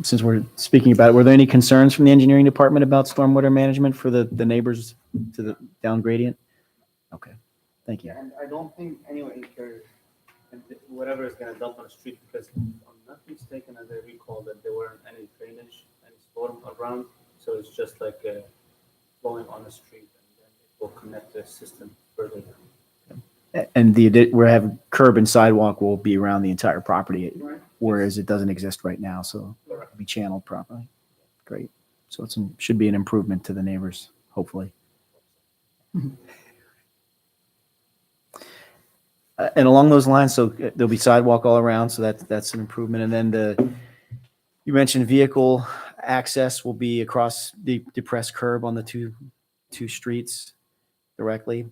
since we're speaking about it, were there any concerns from the engineering department about stormwater management for the neighbors to the down gradient? Okay, thank you. And I don't think anyone cares, and whatever is gonna dump on the street, because if I'm not mistaken, as I recall, that there weren't any drainage, any storm around, so it's just like flowing on the street, and then it will connect the system further down. And we're having curb and sidewalk will be around the entire property, Right. whereas it doesn't exist right now, so it'll be channeled properly. Great. So should be an improvement to the neighbors, hopefully. And along those lines, so there'll be sidewalk all around, so that's an improvement. And then you mentioned vehicle access will be across the depressed curb on the two streets directly.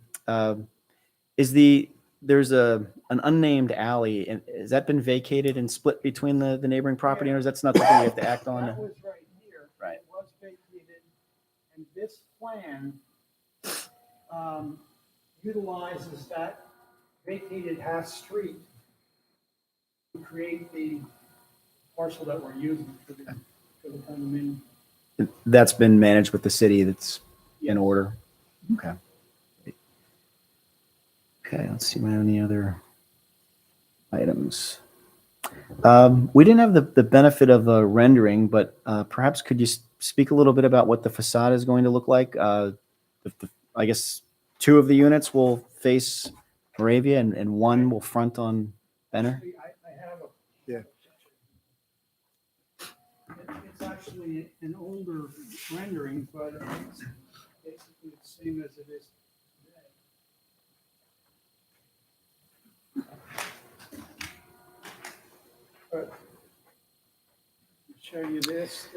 There's an unnamed alley, and has that been vacated and split between the neighboring property owners? That's not something we have to act on? That was right here. Right. It was vacated, and this plan utilizes that vacated half street to create the parcel that we're using for the condominium. That's been managed with the city, that's in order? Okay. Okay, let's see, any other items? We didn't have the benefit of a rendering, but perhaps could you speak a little bit about what the facade is going to look like? I guess 2 of the units will face Moravia and 1 will front on Benner? Actually, I have a. Yeah. It's actually an older rendering, but it's basically the same as it is today. But I'll show you this.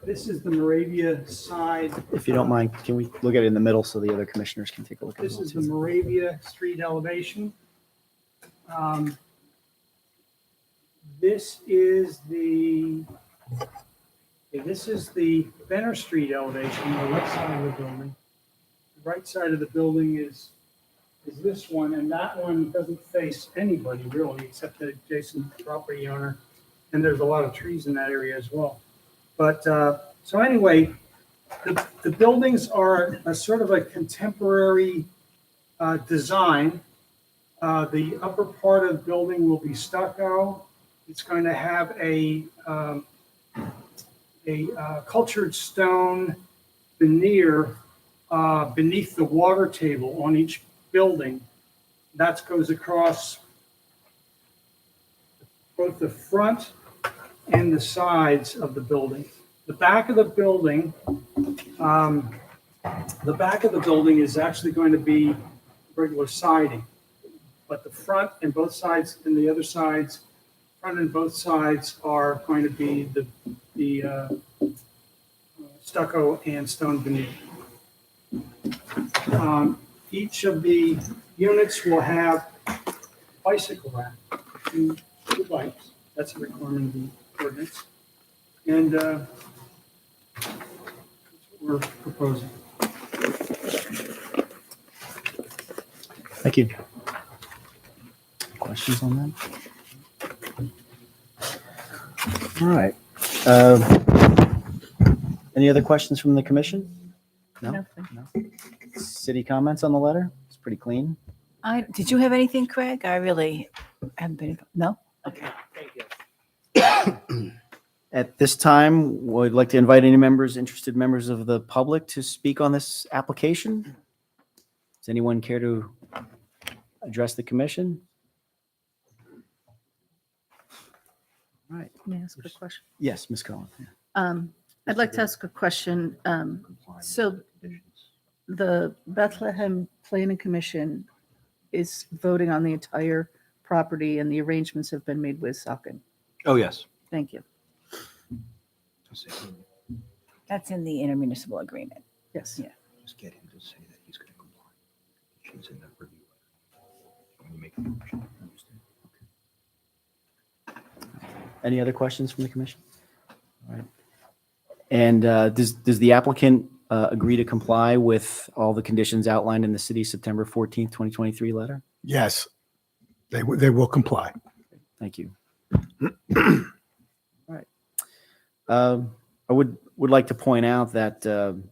This is the Moravia side. If you don't mind, can we look at it in the middle so the other commissioners can take a look at it? This is the Moravia Street elevation. This is the Benner Street elevation, the left side of the building. The right side of the building is this one, and that one doesn't face anybody really, except the adjacent property owner. And there's a lot of trees in that area as well. But, so anyway, the buildings are a sort of a contemporary design. The upper part of the building will be stucco. It's going to have a cultured stone veneer beneath the water table on each building. That goes across both the front and the sides of the building. The back of the building, is actually going to be regular siding, but the front and both sides and the other sides, front and both sides are going to be the stucco and stone veneer. Each of the units will have bicycle rack, two bikes. That's a requirement of the ordinance. And that's what we're proposing. Thank you. Questions on that? All right. Any other questions from the commission? No? Nothing. City comments on the letter? It's pretty clean. Did you have anything, Craig? I really haven't been, no? Okay. At this time, we'd like to invite any interested members of the public to speak on this application. Does anyone care to address the commission? All right. May I ask a question? Yes, Ms. Cohen. I'd like to ask a question. So the Bethlehem Planning Commission is voting on the entire property and the arrangements have been made with Saucon. Oh, yes. Thank you. That's in the intermunicipal agreement. Yes. Yeah. Just get him to say that he's going to comply. She's in that review. When you make a motion. Any other questions from the commission? All right. And does the applicant agree to comply with all the conditions outlined in the city's September 14th, 2023 letter? Yes, they will comply. Thank you. All right. I would like to point out that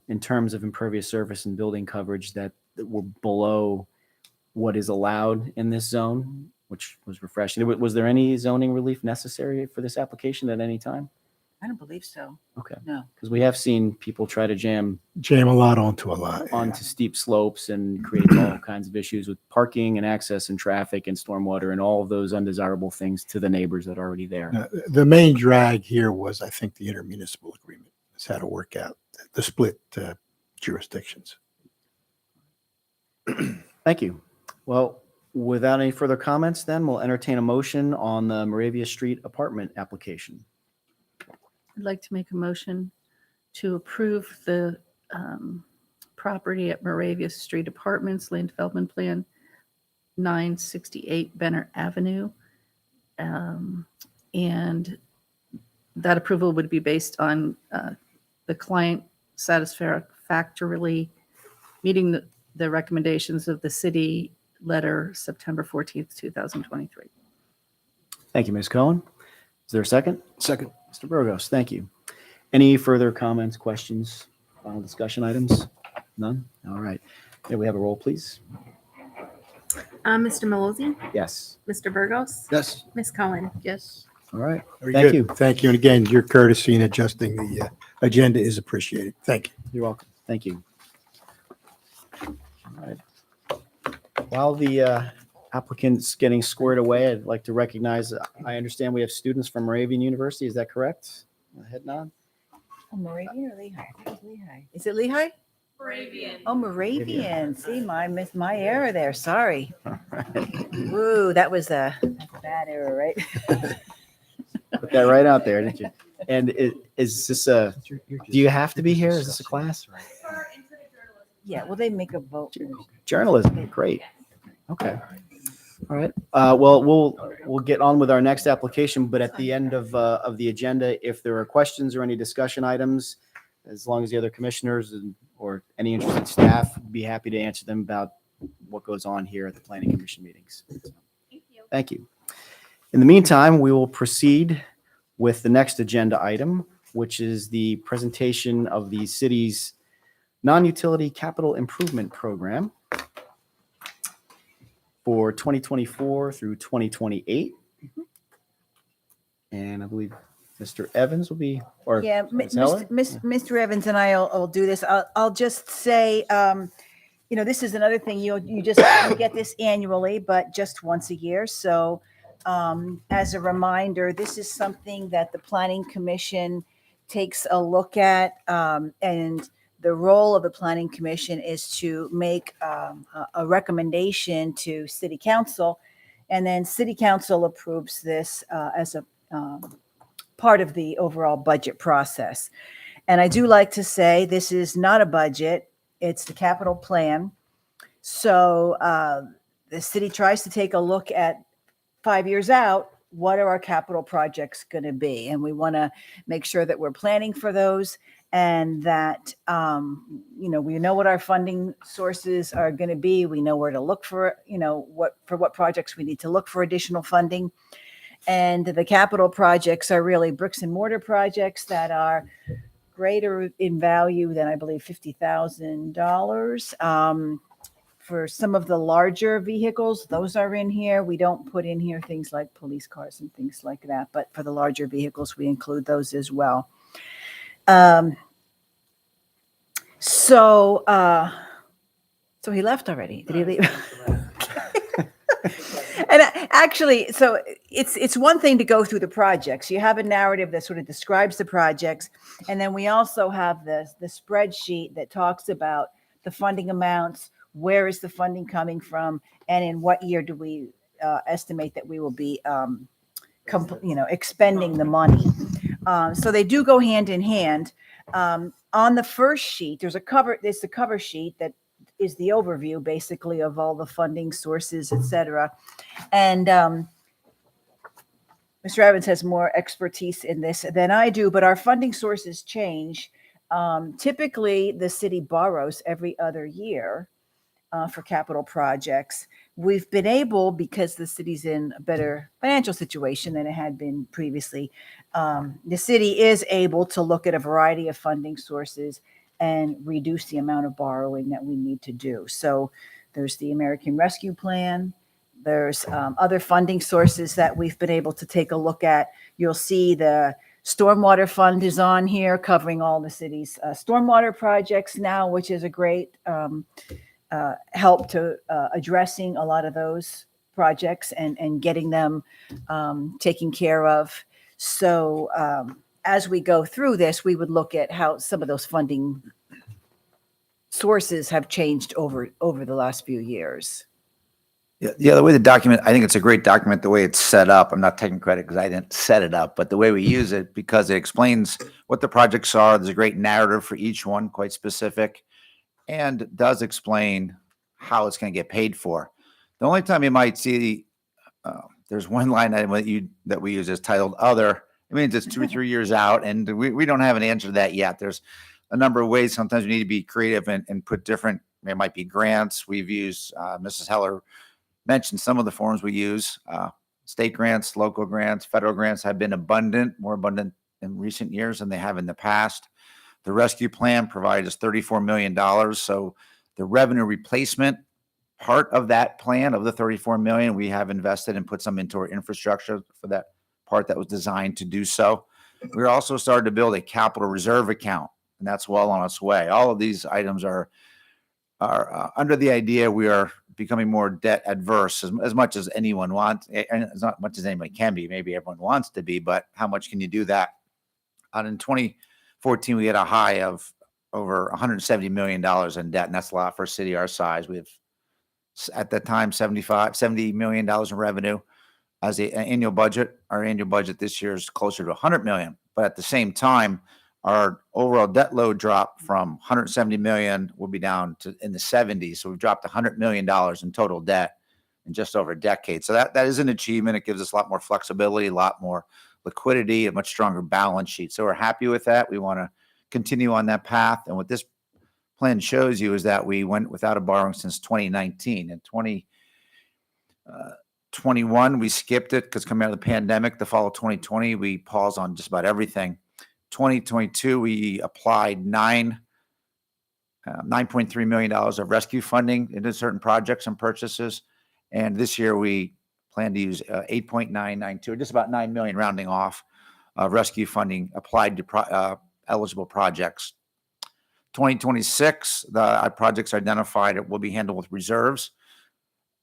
in terms of impervious surface and building coverage, that we're below what is allowed in this zone, which was refreshing. Was there any zoning relief necessary for this application at any time? I don't believe so. Okay. No. Because we have seen people try to jam Jam a lot onto a lot. yeah. onto steep slopes and create all kinds of issues with parking and access and traffic and stormwater and all of those undesirable things to the neighbors that are already there. The main drag here was, I think, the intermunicipal agreement. It's how to work out the split jurisdictions. Thank you. Well, without any further comments, then we'll entertain a motion on the Moravia Street apartment application. I'd like to make a motion to approve the property at Moravia Street Apartments, Land Development Plan, 968 Benner Avenue. And that approval would be based on the client satisfactorily meeting the recommendations of the city letter September 14th, 2023. Thank you, Ms. Cohen. Is there a second? Second. Mr. Burgos, thank you. Any further comments, questions, final discussion items? None? All right. May we have a roll, please? Mr. Malozzi, Yes. Mr. Burgos, Yes. Ms. Cohen. Yes. All right. Very Thank good. you. Thank you. And again, your courtesy in adjusting the agenda is appreciated. Thank you. You're welcome. Thank you. All right. While the applicant's getting squared away, I'd like to recognize, I understand we have students from Moravian University. Is that correct? Head nod. Oh, Moravian or Lehigh? I think it's Lehigh. Is it Lehigh? Moravian. Oh, Moravian. See, missed my error there. Sorry. All right. Woo, that was a bad error, right? Put that right out there, didn't you? And is this do you have to be here? Is this a class? Yeah, well, they make a vote. Journalism. Great. Okay. All right. Well, we'll get on with our next application, but at the end of the agenda, if there are questions or any discussion items, as long as the other commissioners or any interested staff would be happy to answer them about what goes on here at the Planning Commission meetings. Thank you. In the meantime, we will proceed with the next agenda item, which is the presentation of the city's non-utility capital improvement program. for 2024 through 2028. And I believe Mr. Evans will be, or Yeah, Ms. Heller? Mr. Evans and I'll do this. I'll just say, this is another thing, you get this annually, but just once a year. So as a reminder, this is something that the Planning Commission takes a look at. And the role of the Planning Commission is to make a recommendation to City Council. And then City Council approves this as a part of the overall budget process. And I do like to say this is not a budget, it's the capital plan. So the city tries to take a look at 5 years out, what are our capital projects going to be? And we want to make sure that we're planning for those and that, we know what our funding sources are going to be. We know where to look for, what projects we need to look for additional funding. And the capital projects are really bricks and mortar projects that are greater in value than, I believe, $50,000. For some of the larger vehicles, those are in here. We don't put in here things like police cars and things like that, but for the larger vehicles, we include those as well. So he left already. Did he leave? And actually, so it's one thing to go through the projects. You have a narrative that sort of describes the projects. And then we also have the spreadsheet that talks about the funding amounts, where is the funding coming from, and in what year do we estimate that we will be expending the money. So they do go hand in hand. On the first sheet, there's the cover sheet that is the overview basically of all the funding sources, et cetera. And Mr. Evans has more expertise in this than I do, but our funding sources change. Typically, the city borrows every other year for capital projects. We've been able, because the city's in a better financial situation than it had been previously, the city is able to look at a variety of funding sources and reduce the amount of borrowing that we need to do. So there's the American Rescue Plan. There's other funding sources that we've been able to take a look at. You'll see the Stormwater Fund is on here, covering all the city's stormwater projects now, which is a great help to addressing a lot of those projects and getting them taken care of. So as we go through this, we would look at how some of those funding sources have changed over the last few years. Yeah, the way the document, I think it's a great document, the way it's set up. I'm not taking credit because I didn't set it up, but the way we use it, because it explains what the projects are. There's a great narrative for each one, quite specific, and does explain how it's going to get paid for. The only time you might see, there's one line item that we use as titled Other. It means it's 2 or 3 years out, and we don't have an answer to that yet. There's a number of ways. Sometimes we need to be creative and put different, it might be grants. We've used, Mrs. Heller mentioned some of the forms we use. State grants, local grants, federal grants have been more abundant in recent years than they have in the past. The rescue plan provided us $34 million. So the revenue replacement part of that plan, of the $34 million, we have invested and put some into our infrastructure for that part that was designed to do so. We're also started to build a capital reserve account, and that's well on its way. All of these items are under the idea we are becoming more debt adverse as much as anyone wants, and as not much as anybody can be. Maybe everyone wants to be, but how much can you do that? And in 2014, we had a high of over $170 million in debt, and that's a lot for a city our size. We have, at that time, $70 million in revenue as an annual budget. Our annual budget this year is closer to $100 million, but at the same time, our overall debt load dropped from 170 million, will be down to in the 70s. So we've dropped $100 million in total debt in just over a decade. So that is an achievement. It gives us a lot more flexibility, a lot more liquidity, a much stronger balance sheet. So we're happy with that. We want to continue on that path. And what this plan shows you is that we went without a borrowing since 2019. In 2021, we skipped it because coming out of the pandemic, the fall of 2020, we paused on just about everything. 2022, we applied $9.3 million of rescue funding into certain projects and purchases. And this year we plan to use 8.992, just about 9 million rounding off rescue funding applied to eligible projects. 2026, the projects identified will be handled with reserves.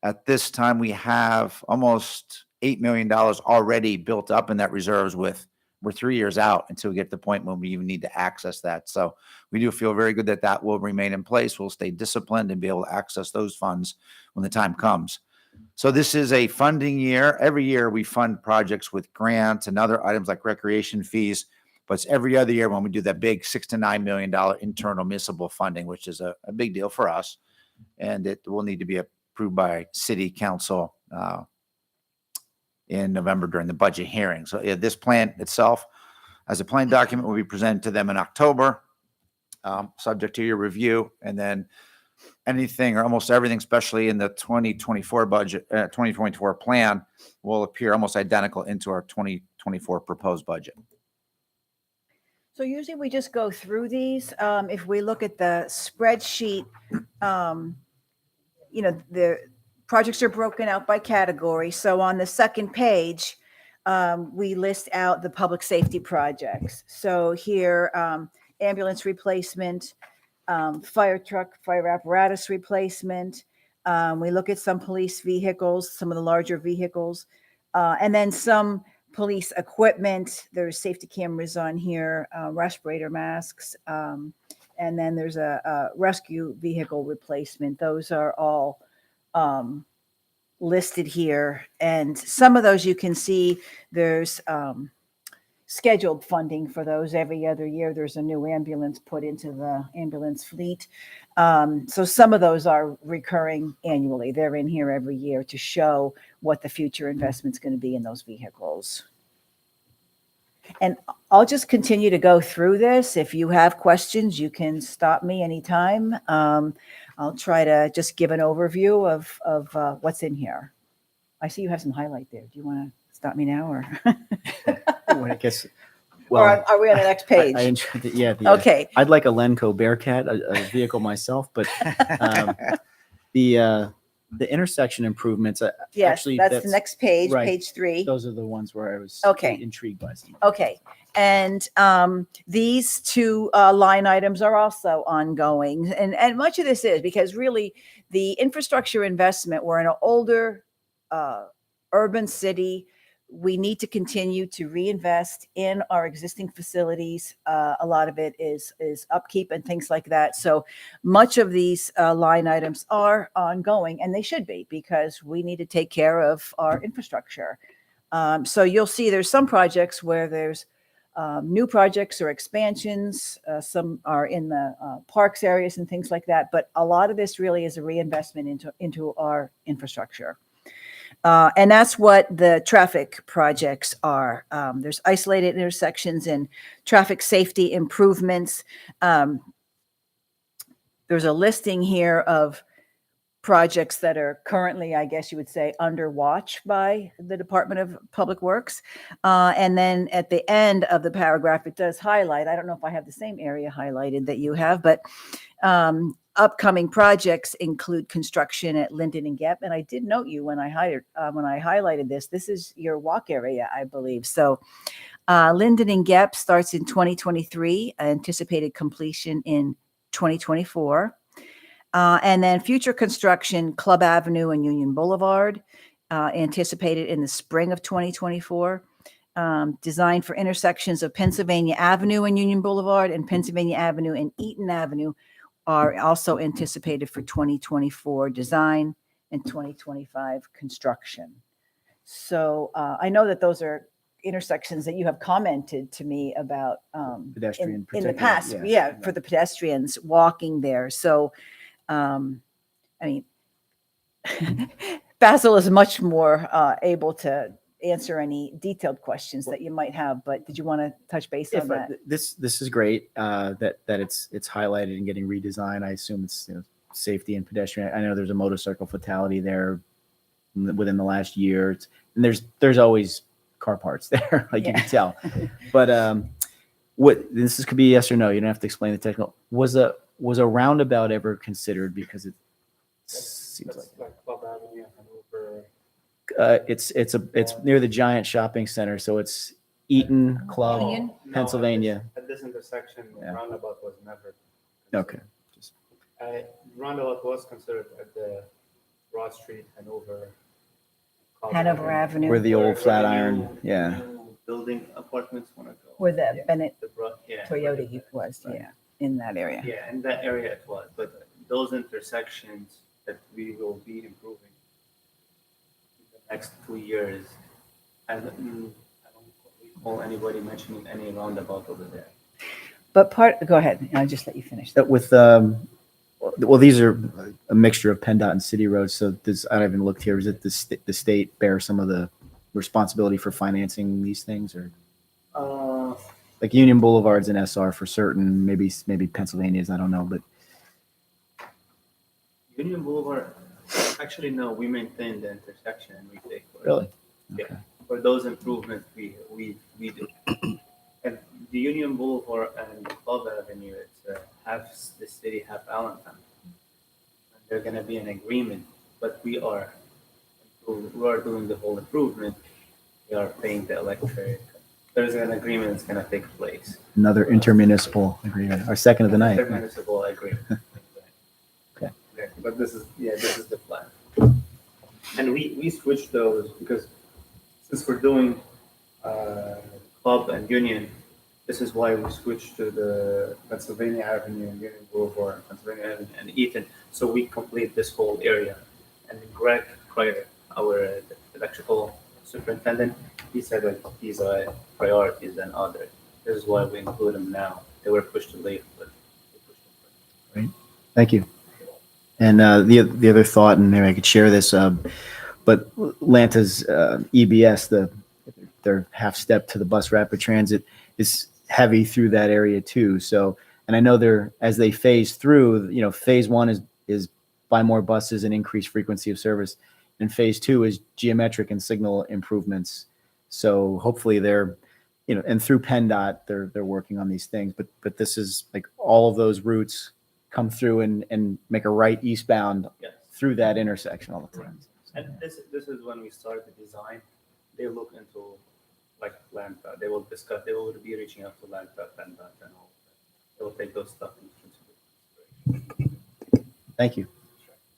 At this time, we have almost $8 million already built up in that reserves we're 3 years out until we get to the point when we even need to access that. So we do feel very good that that will remain in place. We'll stay disciplined and be able to access those funds when the time comes. So this is a funding year. Every year we fund projects with grants and other items like recreation fees, but it's every other year when we do that big $6 to $9 million internal municipal funding, which is a big deal for us. And it will need to be approved by city council in November during the budget hearing. So yeah, this plan itself, as a plan document, will be presented to them in October, subject to your review, and then anything or almost everything, especially in the 2024 budget, 2024 plan, will appear almost identical into our 2024 proposed budget. So usually we just go through these. If we look at the spreadsheet, the projects are broken out by category. So on the second page, we list out the public safety projects. So here, ambulance replacement, fire truck, fire apparatus replacement. We look at some police vehicles, some of the larger vehicles, and then some police equipment. There's safety cameras on here, respirator masks, and then there's a rescue vehicle replacement. Those are all listed here. And some of those you can see there's scheduled funding for those every other year. There's a new ambulance put into the ambulance fleet. So some of those are recurring annually. They're in here every year to show what the future investment's going to be in those vehicles. And I'll just continue to go through this. If you have questions, you can stop me anytime. I'll try to just give an overview of what's in here. I see you have some highlight there. Do you want to stop me now or? I guess, Or are we on the next page? I enjoyed it. Yeah. Okay. I'd like a Lenco Bearcat, a vehicle myself, but the intersection improvements. Yes, Actually, that's the next page, right. page 3. Those are the ones where I was Okay. intrigued by some. Okay. And these two line items are also ongoing. And much of this is because really the infrastructure investment, we're in an older urban city. We need to continue to reinvest in our existing facilities. A lot of it is upkeep and things like that. So much of these line items are ongoing, and they should be because we need to take care of our infrastructure. So you'll see there's some projects where there's new projects or expansions. Some are in the parks areas and things like that. But a lot of this really is a reinvestment into our infrastructure. And that's what the traffic projects are. There's isolated intersections and traffic safety improvements. There's a listing here of projects that are currently, I guess you would say, under watch by the Department of Public Works. And then at the end of the paragraph, it does highlight, I don't know if I have the same area highlighted that you have, but upcoming projects include construction at Linden and Gep. And I did note you when I highlighted this. This is your walk area, I believe. So Linden and Gep starts in 2023, anticipated completion in 2024. And then future construction, Club Avenue and Union Boulevard, anticipated in the spring of 2024. Designed for intersections of Pennsylvania Avenue and Union Boulevard and Pennsylvania Avenue and Eaton Avenue are also anticipated for 2024 design and 2025 construction. So I know that those are intersections that you have commented to me about Pedestrian in the particularly, past. yeah. Yeah, for the pedestrians walking there. So, I mean, Basil is much more able to answer any detailed questions that you might have, but did you want to touch base Yeah, on that? but this is great that it's highlighted and getting redesigned. I assume it's safety and pedestrian. I know there's a motorcycle fatality there within the last year, and there's always car parts there, like you can tell. But this could be yes or no. You don't have to explain the technical. Was a roundabout ever considered because it seems like. That's like Club Avenue, Hanover. It's near the Giant Shopping Center, so it's Eaton Club, Union? No, Pennsylvania. At this intersection, Yeah. roundabout was never. Okay. Just- Roundabout was considered at the Broad Street, Hanover. Club Hanover Avenue. Where the old where the Flatiron, new- yeah. new Building apartments wanna go. Where the Bennett The yeah. Toyota was, yeah, in that area. Yeah, in that area it was, but those intersections that we will be improving in the next 2 years, I don't recall anybody mentioning any roundabout over there. But go ahead, I'll just let you finish. That with, well, these are a mixture of PennDOT and city roads, so this, I haven't looked here, is it the state bear some of the responsibility for financing these things, or like Union Boulevard's an SR for certain, maybe Pennsylvania's, I don't know, but Union Boulevard, actually, no, we maintain the intersection and we pay for it. really? Yeah. Okay. For those improvements, we do. And the Union Boulevard and Club Avenue, it's half the city, half Allentown. And they're gonna be an agreement, but we are doing the whole improvement. We are paying the electric. There's an agreement that's gonna take place. Another intermunicipal agreement, our second of the night. Intermunicipal agreement. Okay. But this is the plan. And we switched those because since we're doing Club and Union, this is why we switched to the Pennsylvania Avenue and Union Boulevard, Pennsylvania Avenue and Eaton. So we complete this whole area. And Greg Kreider, our electrical superintendent, he said that these are priorities than others. This is why we include them now. They were pushed to late, but we pushed them first. Thank you. And the other thought, and maybe I could share this, but Lanta's EBS, their half step to the bus rapid transit, is heavy through that area too. So, and I know as they phase through, phase one is buy more buses and increase frequency of service, and phase two is geometric and signal improvements. So hopefully and through PennDOT, they're working on these things. But this is like all of those routes come through and make a right eastbound Yes. through that intersection all the time. And this is when we start the design. They look into like Lanta. They will be reaching out to Lanta, PennDOT, and all. They will take those stuff into consideration. Thank you.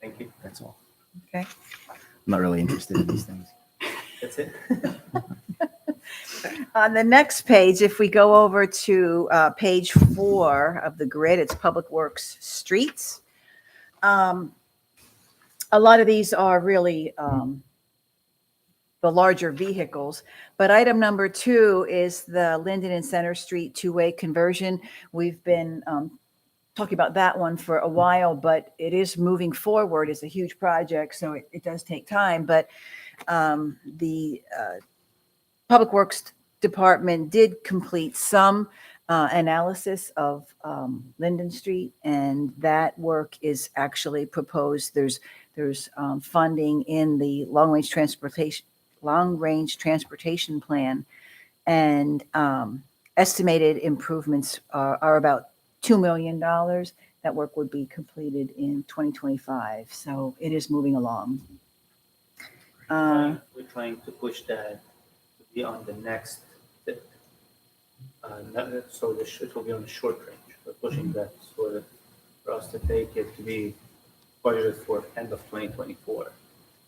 Thank you. That's all. Okay. I'm not really interested in these things. That's it. On the next page, if we go over to page 4 of the grid, it's Public Works Streets. A lot of these are really the larger vehicles, but item number 2 is the Linden and Center Street two-way conversion. We've been talking about that one for a while, but it is moving forward. It's a huge project, so it does take time, but the Public Works Department did complete some analysis of Linden Street, and that work is actually proposed. There's funding in the long-range transportation plan, and estimated improvements are about $2 million. That work would be completed in 2025, so it is moving along. We're trying to push that to be on the next tip. So it will be on the short range. We're pushing that for us to take it to be budgeted for end of 2024.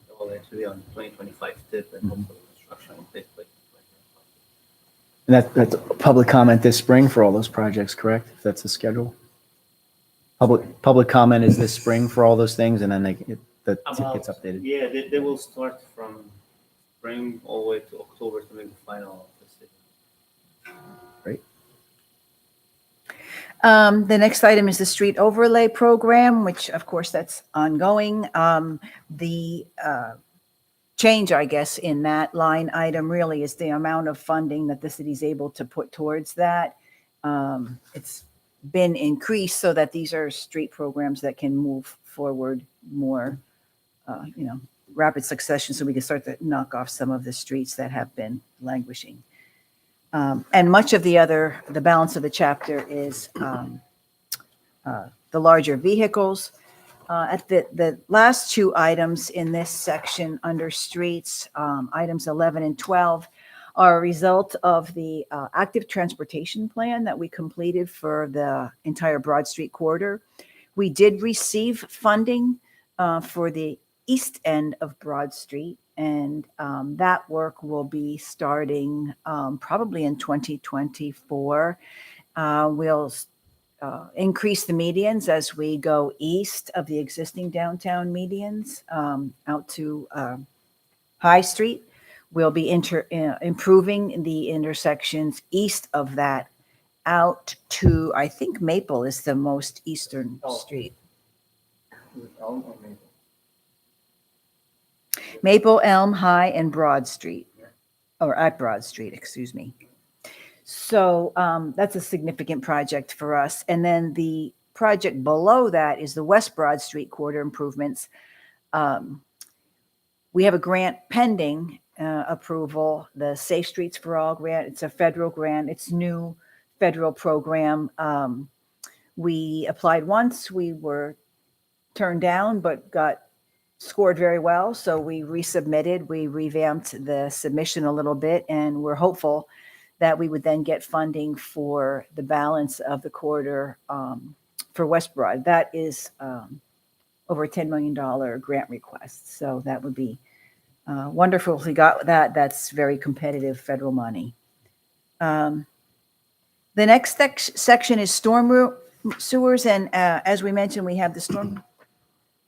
It will actually be on 2025 tip, and hopefully construction will take place. And that's a public comment this spring for all those projects, correct? If that's the schedule? Public comment is this spring for all those things, and then the tip gets updated. Yeah, they will start from spring all the way to October to make the final decision. Great. The next item is the street overlay program, which of course that's ongoing. The change, I guess, in that line item really is the amount of funding that the city's able to put towards that. It's been increased so that these are street programs that can move forward more, rapid succession, so we can start to knock off some of the streets that have been languishing. And much of the balance of the chapter is the larger vehicles. At the last two items in this section under streets, items 11 and 12, are a result of the active transportation plan that we completed for the entire Broad Street corridor. We did receive funding for the east end of Broad Street, and that work will be starting probably in 2024. We'll increase the medians as we go east of the existing downtown medians out to High Street. We'll be improving the intersections east of that out to, I think Maple is the most eastern street. Maple, Elm, High, and Broad Street, or at Broad Street, excuse me. So that's a significant project for us. And then the project below that is the West Broad Street corridor improvements. We have a grant pending approval, the Safe Streets for All grant. It's a federal grant. It's new federal program. We applied once. We were turned down, but scored very well. So we resubmitted. We revamped the submission a little bit, and we're hopeful that we would then get funding for the balance of the corridor for West Broad. That is over a $10 million grant request. So that would be wonderful if we got that. That's very competitive federal money. The next section is storm sewers. And as we mentioned, we have the storm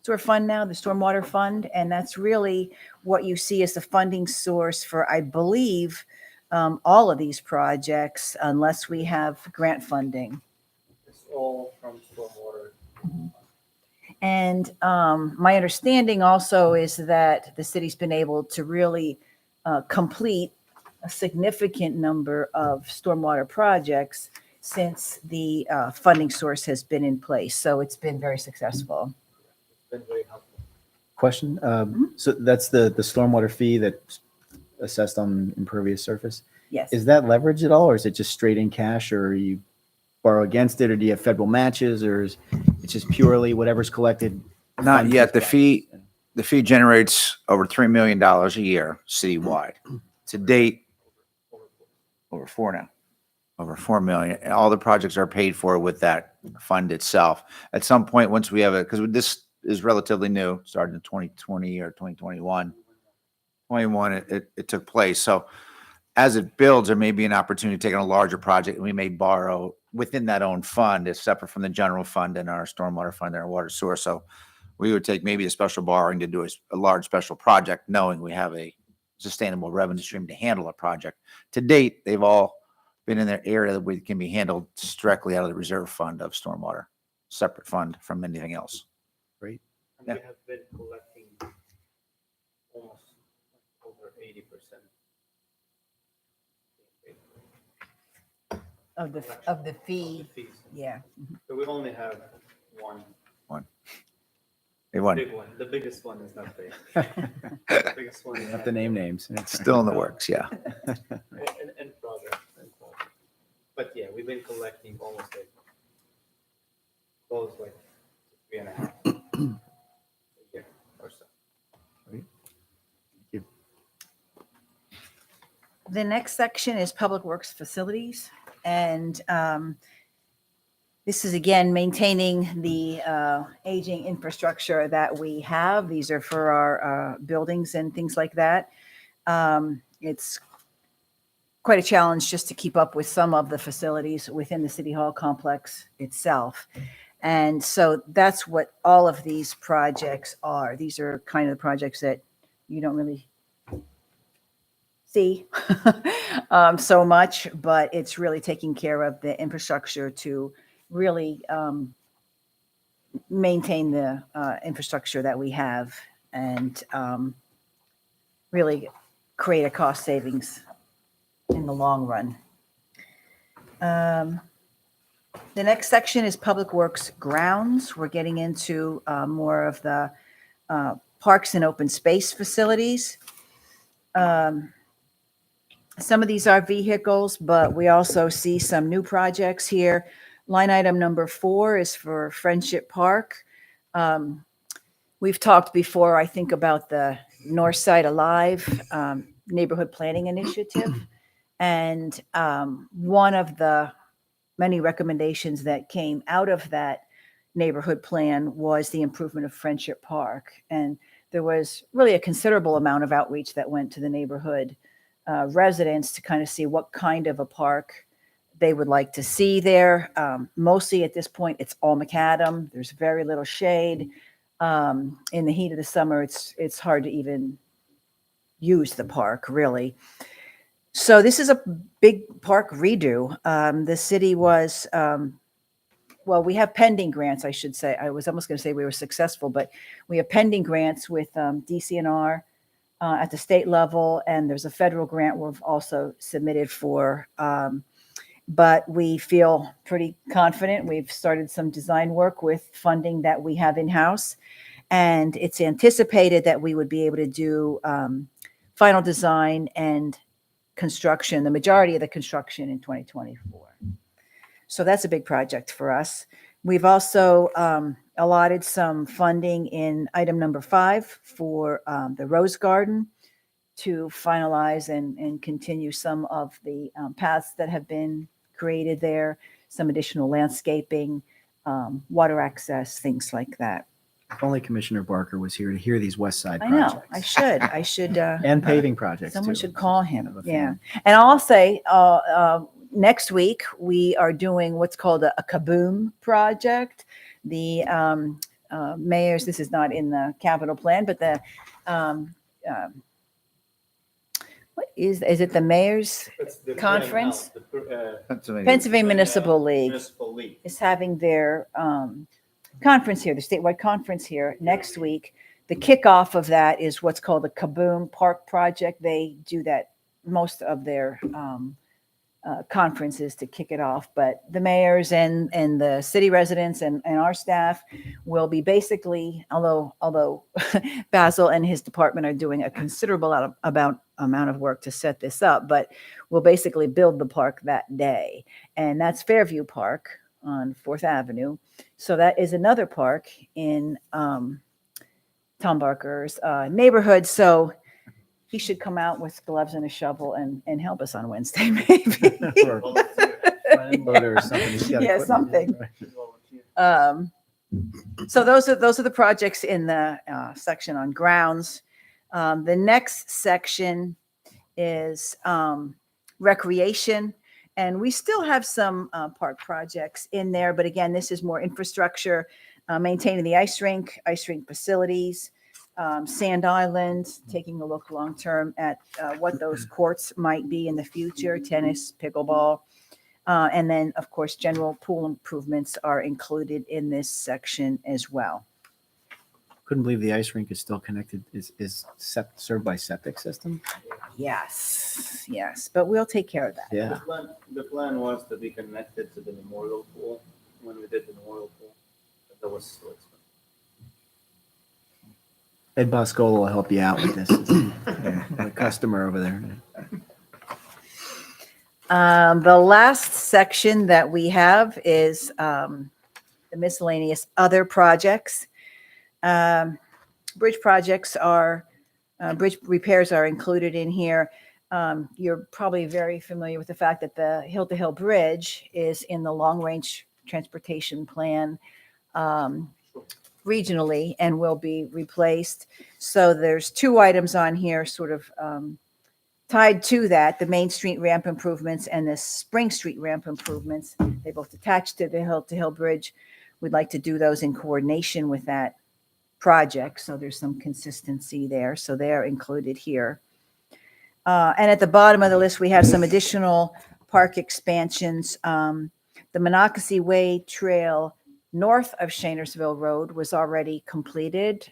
sewer fund now, the stormwater fund. And that's really what you see as the funding source for, I believe, all of these projects, unless we have grant funding. It's all from stormwater. And my understanding also is that the city's been able to really complete a significant number of stormwater projects since the funding source has been in place. So it's been very successful. It's been very helpful. Question. So that's the stormwater fee that's assessed on impervious surface. Yes. Is that leverage at all, or is it just straight in cash, or you borrow against it, or do you have federal matches, or is it just purely whatever's collected? Not yet. The fee generates over $3 million a year citywide. To date, over 4 now. Over 4 million. And all the projects are paid for with that fund itself. At some point, once we have it, because this is relatively new, started in 2020 or 2021. 21, it took place. So as it builds, there may be an opportunity to take on a larger project, and we may borrow within that own fund. It's separate from the general fund and our stormwater fund and our water source. So we would take maybe a special borrowing to do a large special project, knowing we have a sustainable revenue stream to handle a project. To date, they've all been in their area that we can be handled directly out of the reserve fund of stormwater, separate fund from anything else. Great. And Yeah. we have been collecting almost over 80%. Of the fee. Of the fees. Yeah. So we only have one They won. big one. The biggest one is not big. The biggest one You is have to name names. It's still in the works, yeah. in progress. But yeah, we've been collecting almost close 3.5 a year or so. The next section is Public Works Facilities. And this is, again, maintaining the aging infrastructure that we have. These are for our buildings and things like that. It's quite a challenge just to keep up with some of the facilities within the City Hall complex itself. And so that's what all of these projects are. These are kind of the projects that you don't really see so much, but it's really taking care of the infrastructure to really maintain the infrastructure that we have and really create a cost savings in the long run. The next section is Public Works Grounds. We're getting into more of the parks and open space facilities. Some of these are vehicles, but we also see some new projects here. Line item number 4 is for Friendship Park. We've talked before, I think, about the North Side Alive Neighborhood Planning Initiative. And one of the many recommendations that came out of that neighborhood plan was the improvement of Friendship Park. And there was really a considerable amount of outreach that went to the neighborhood residents to kind of see what kind of a park they would like to see there. Mostly at this point, it's all macadam. There's very little shade. In the heat of the summer, it's hard to even use the park, really. So this is a big park redo. The city was, well, we have pending grants, I should say. I was almost going to say we were successful, but we have pending grants with DCNR at the state level, and there's a federal grant we've also submitted for. But we feel pretty confident. We've started some design work with funding that we have in-house, and it's anticipated that we would be able to do final design and construction, the majority of the construction in 2024. So that's a big project for us. We've also allotted some funding in item number 5 for the Rose Garden to finalize and continue some of the paths that have been created there, some additional landscaping, water access, things like that. If only Commissioner Barker was here to hear these West Side I projects. know, I should. And paving projects, Someone too. should call him. Have a Yeah. fan. And I'll say, next week, we are doing what's called a Kaboom project. The mayor's, this is not in the capital plan, but the, what is it the mayor's conference? Pennsylvania Municipal League is having their conference here, the statewide conference here next week. The kickoff of that is what's called the Kaboom Park Project. They do that most of their conferences to kick it off. But the mayors and the city residents and our staff will be basically, although Basil and his department are doing a considerable amount of work to set this up, but we'll basically build the park that day. And that's Fairview Park on 4th Avenue. So that is another park in Tom Barker's neighborhood. So he should come out with gloves and a shovel and help us on Wednesday, maybe. Or loader or something. He's got Yeah, equipment. something. So those are the projects in the section on grounds. The next section is recreation, and we still have some park projects in there, but again, this is more infrastructure, maintaining the ice rink facilities, Sand Island, taking a look long-term at what those courts might be in the future, tennis, pickleball. And then, of course, general pool improvements are included in this section as well. Couldn't believe the ice rink is still connected, served by septic system? Yes, but we'll take care of that. Yeah. The plan was to be connected to the memorial pool when we did the memorial pool. But that was so expensive. Ed Boscola will help you out with this. The customer over there. The last section that we have is the miscellaneous other projects. Bridge projects are, bridge repairs are included in here. You're probably very familiar with the fact that the Hill to Hill Bridge is in the long range transportation plan regionally and will be replaced. So there's 2 items on here sort of tied to that, the Main Street ramp improvements and the Spring Street ramp improvements. They both attach to the Hill to Hill Bridge. We'd like to do those in coordination with that project. So there's some consistency there. So they're included here. And at the bottom of the list, we have some additional park expansions. The Monocacy Way Trail north of Shanersville Road was already completed,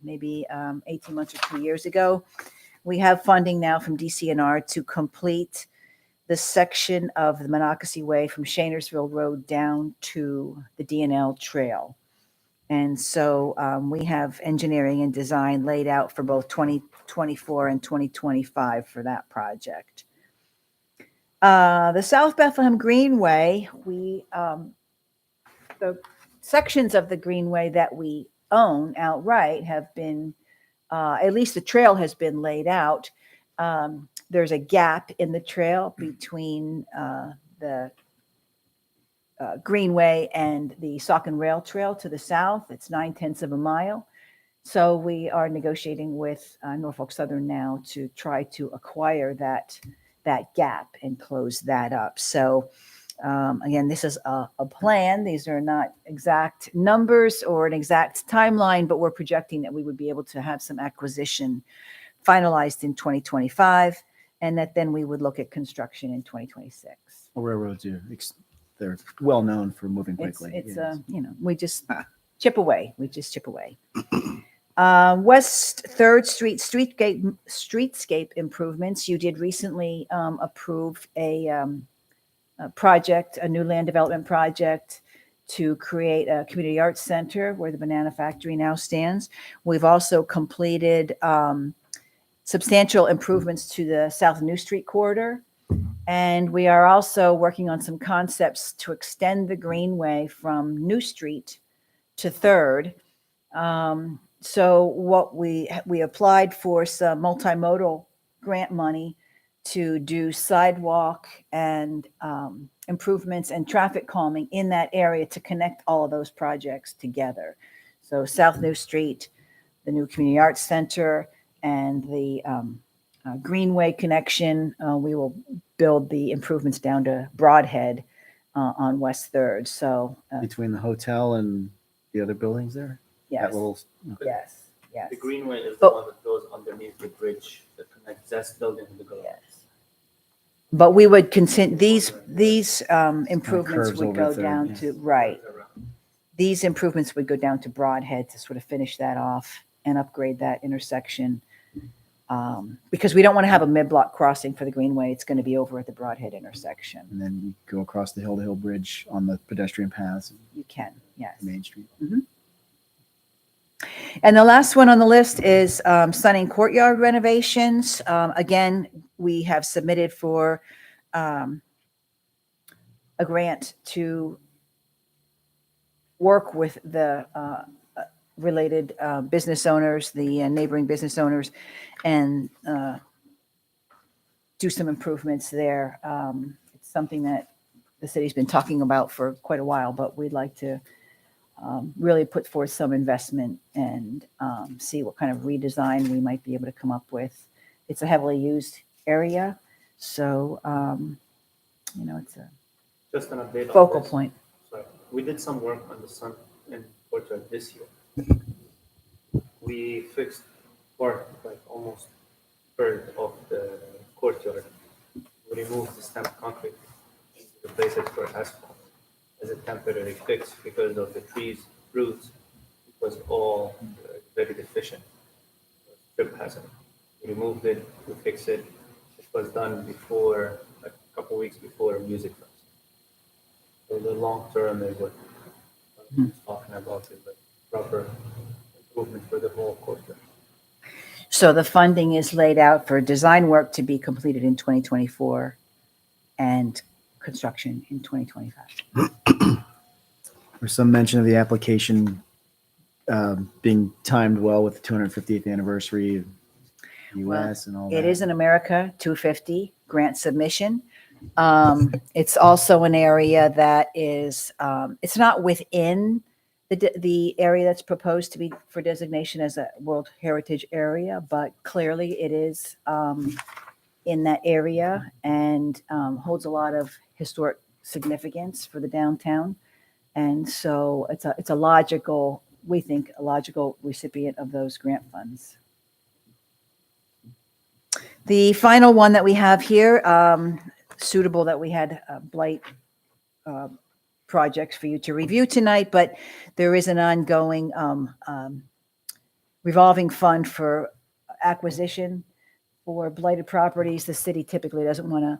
maybe 18 months or 2 years ago. We have funding now from DCNR to complete the section of the Monocacy Way from Shanersville Road down to the DNL Trail. And so we have engineering and design laid out for both 2024 and 2025 for that project. The South Bethlehem Greenway, the sections of the Greenway that we own outright have been, at least the trail has been laid out. There's a gap in the trail between the Greenway and the Saucon Rail Trail to the south. It's 9/10 of a mile. So we are negotiating with Norfolk Southern now to try to acquire that gap and close that up. So again, this is a plan. These are not exact numbers or an exact timeline, but we're projecting that we would be able to have some acquisition finalized in 2025, and that then we would look at construction in 2026. Railroads are, they're well-known for moving It's, quickly. it's yes. we just chip away. We just chip away. West 3rd Street streetscape improvements. You did recently approve a project, a new land development project to create a community arts center where the Banana Factory now stands. We've also completed substantial improvements to the South New Street corridor. And we are also working on some concepts to extend the Greenway from New Street to 3rd. So what we applied for some multimodal grant money to do sidewalk and improvements and traffic calming in that area to connect all of those projects together. So South New Street, the new Community Arts Center, and the Greenway connection. We will build the improvements down to Broadhead on West 3rd. So Between the hotel and the other buildings there? yes, That little, yes, yes. The Greenway is the But- one that goes underneath the bridge that connects Zest building to the garage. Yes. But we would consent, these improvements curves would over go Third, down yes. to, right. These improvements would go down to Broadhead to sort of finish that off and upgrade that intersection. Because we don't want to have a mid-block crossing for the Greenway. It's going to be over at the Broadhead intersection. and then you go across the hill-to-hill bridge on the pedestrian paths, You can, yes. Main Street. And the last one on the list is Sunning Courtyard renovations. Again, we have submitted for a grant to work with the related business owners, the neighboring business owners, and do some improvements there. It's something that the city's been talking about for quite a while, but we'd like to really put forth some investment and see what kind of redesign we might be able to come up with. It's a heavily used area, so it's a Just an update on focal this. point. Sorry. We did some work on the Sun in Courtyard this year. We fixed part, like almost third of the courtyard. We removed the stamped concrete and replaced it for asphalt as a temporary fix because of the trees, roots. It was all very deficient. Trip hazard. We removed it, we fixed it. It was done before, like a couple weeks before Music Fest. So the long term is what I'm talking about is like proper improvement for the whole courtyard. So the funding is laid out for design work to be completed in 2024 and construction in 2025. There's some mention of the application being timed well with the 250th anniversary of US and all that. It is an America 250 grant submission. It's also an area that is, it's not within the area that's proposed to be for designation as a World Heritage Area, but clearly it is in that area and holds a lot of historic significance for the downtown. And so it's a logical, we think, a logical recipient of those grant funds. The final one that we have here, suitable that we had blight projects for you to review tonight, but there is an ongoing revolving fund for acquisition for blighted properties. The city typically doesn't want to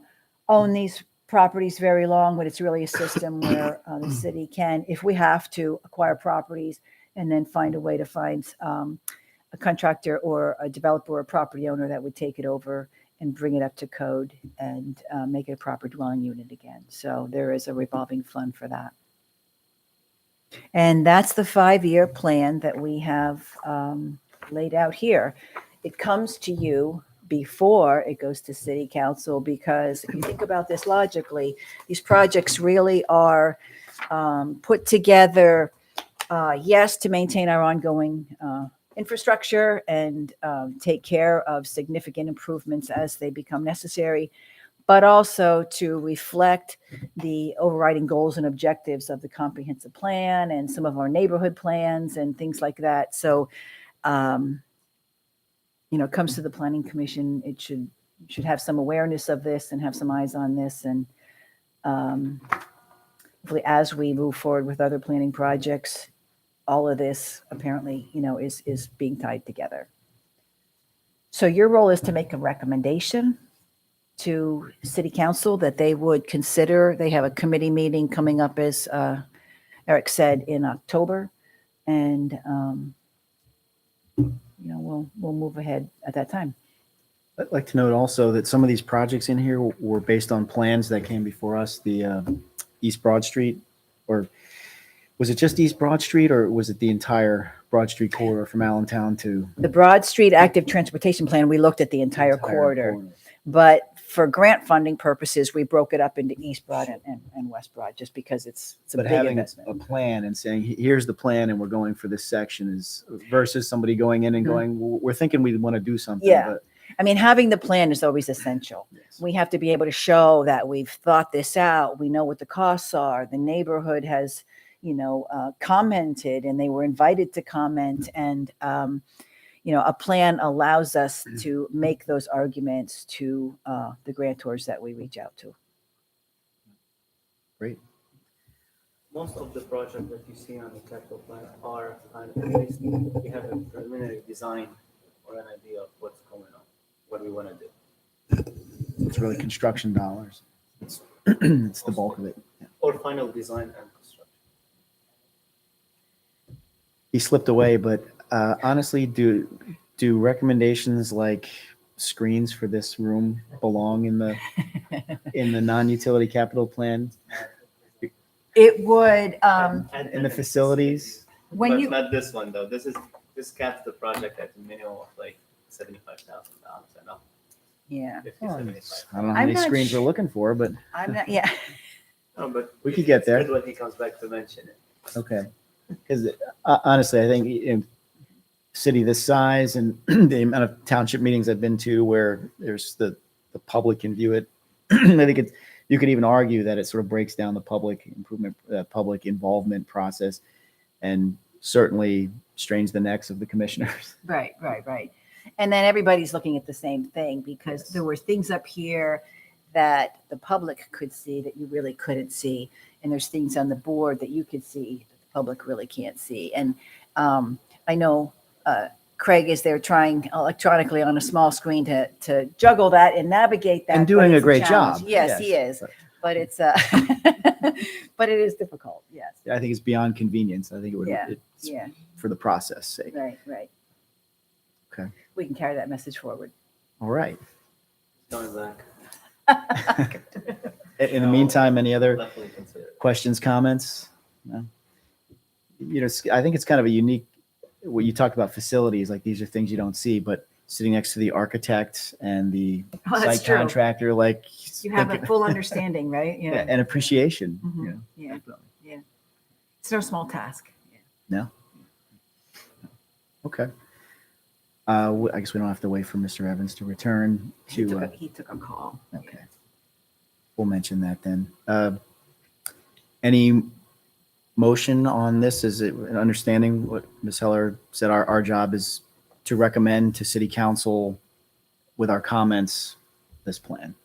own these properties very long, but it's really a system where the city can, if we have to, acquire properties and then find a way to find a contractor or a developer or a property owner that would take it over and bring it up to code and make it a proper dwelling unit again. So there is a revolving fund for that. And that's the 5-year plan that we have laid out here. It comes to you before it goes to city council, because if you think about this logically, these projects really are put together, yes, to maintain our ongoing infrastructure and take care of significant improvements as they become necessary, but also to reflect the overriding goals and objectives of the comprehensive plan and some of our neighborhood plans and things like that. So, it comes to the planning commission, it should have some awareness of this and have some eyes on this. And hopefully, as we move forward with other planning projects, all of this apparently, is being tied together. So your role is to make a recommendation to city council that they would consider. They have a committee meeting coming up, as Eric said, in October. And, we'll move ahead at that time. I'd like to note also that some of these projects in here were based on plans that came before us, the East Broad Street, or was it just East Broad Street, or was it the entire Broad Street corridor from Allentown to? The Broad Street Active Transportation Plan, we looked at the entire corridor. But for grant funding purposes, we broke it up into East Broad and West Broad, just because it's a But big having investment. a plan and saying, here's the plan and we're going for this section, is versus somebody going in and going, well, we're thinking we want to do something. Yeah. But I mean, having the plan is always essential. yes. We have to be able to show that we've thought this out. We know what the costs are. The neighborhood has, commented, and they were invited to comment. And, a plan allows us to make those arguments to the grantors that we reach out to. Great. Most of the projects that you see on the capital plan are kind of, at least we have a preliminary design or an idea of what's going on, what we want to do. It's really construction dollars. It's the bulk of it. Yeah. Or final design and construction. He slipped away, but honestly, do recommendations like screens for this room belong in the non-utility capital plan, It would, in the facilities? when But you, not this one though. This caps the project at a minimum of like $75,000. I know. yeah, 50, Well, 75. I don't know how I'm many not screens su- we're looking for, but I'm not, yeah. No, but We could get it's there. good when he comes back to mention it. okay. Because honestly, I think in city this size and the amount of township meetings I've been to where there's the public can view it, I think you could even argue that it sort of breaks down the public improvement, public involvement process, and certainly strains the necks of the commissioners. Right. And then everybody's looking at the same thing, because Yes. there were things up here that the public could see that you really couldn't see. And there's things on the board that you could see that the public really can't see. And I know Craig is there trying electronically on a small screen to juggle that and navigate that. And but doing a it's great challenge. job. Yes, he Yes. is. But it's, but it is difficult. Yes. I think it's beyond convenience. I think it would, Yeah. it's Yeah. for the process sake. Right. Okay. We can carry that message forward. All right. Coming back. In the meantime, any other Definitely consider it. questions, comments? No? I think it's kind of a unique, what you talked about facilities, like these are things you don't see, but sitting next to the architect and the Oh, that's site true. contractor, like. You have a thinking- full understanding, right? Yeah, and appreciation. Mhm. you know, Yeah. definitely. It's no small task. Yeah. Okay. I guess we don't have to wait for Mr. Evans to return He took to, a- he took a call. okay. We'll mention that then. Any motion on this? Is it an understanding what Ms. Heller said? Our job is to recommend to city council with our comments, this plan.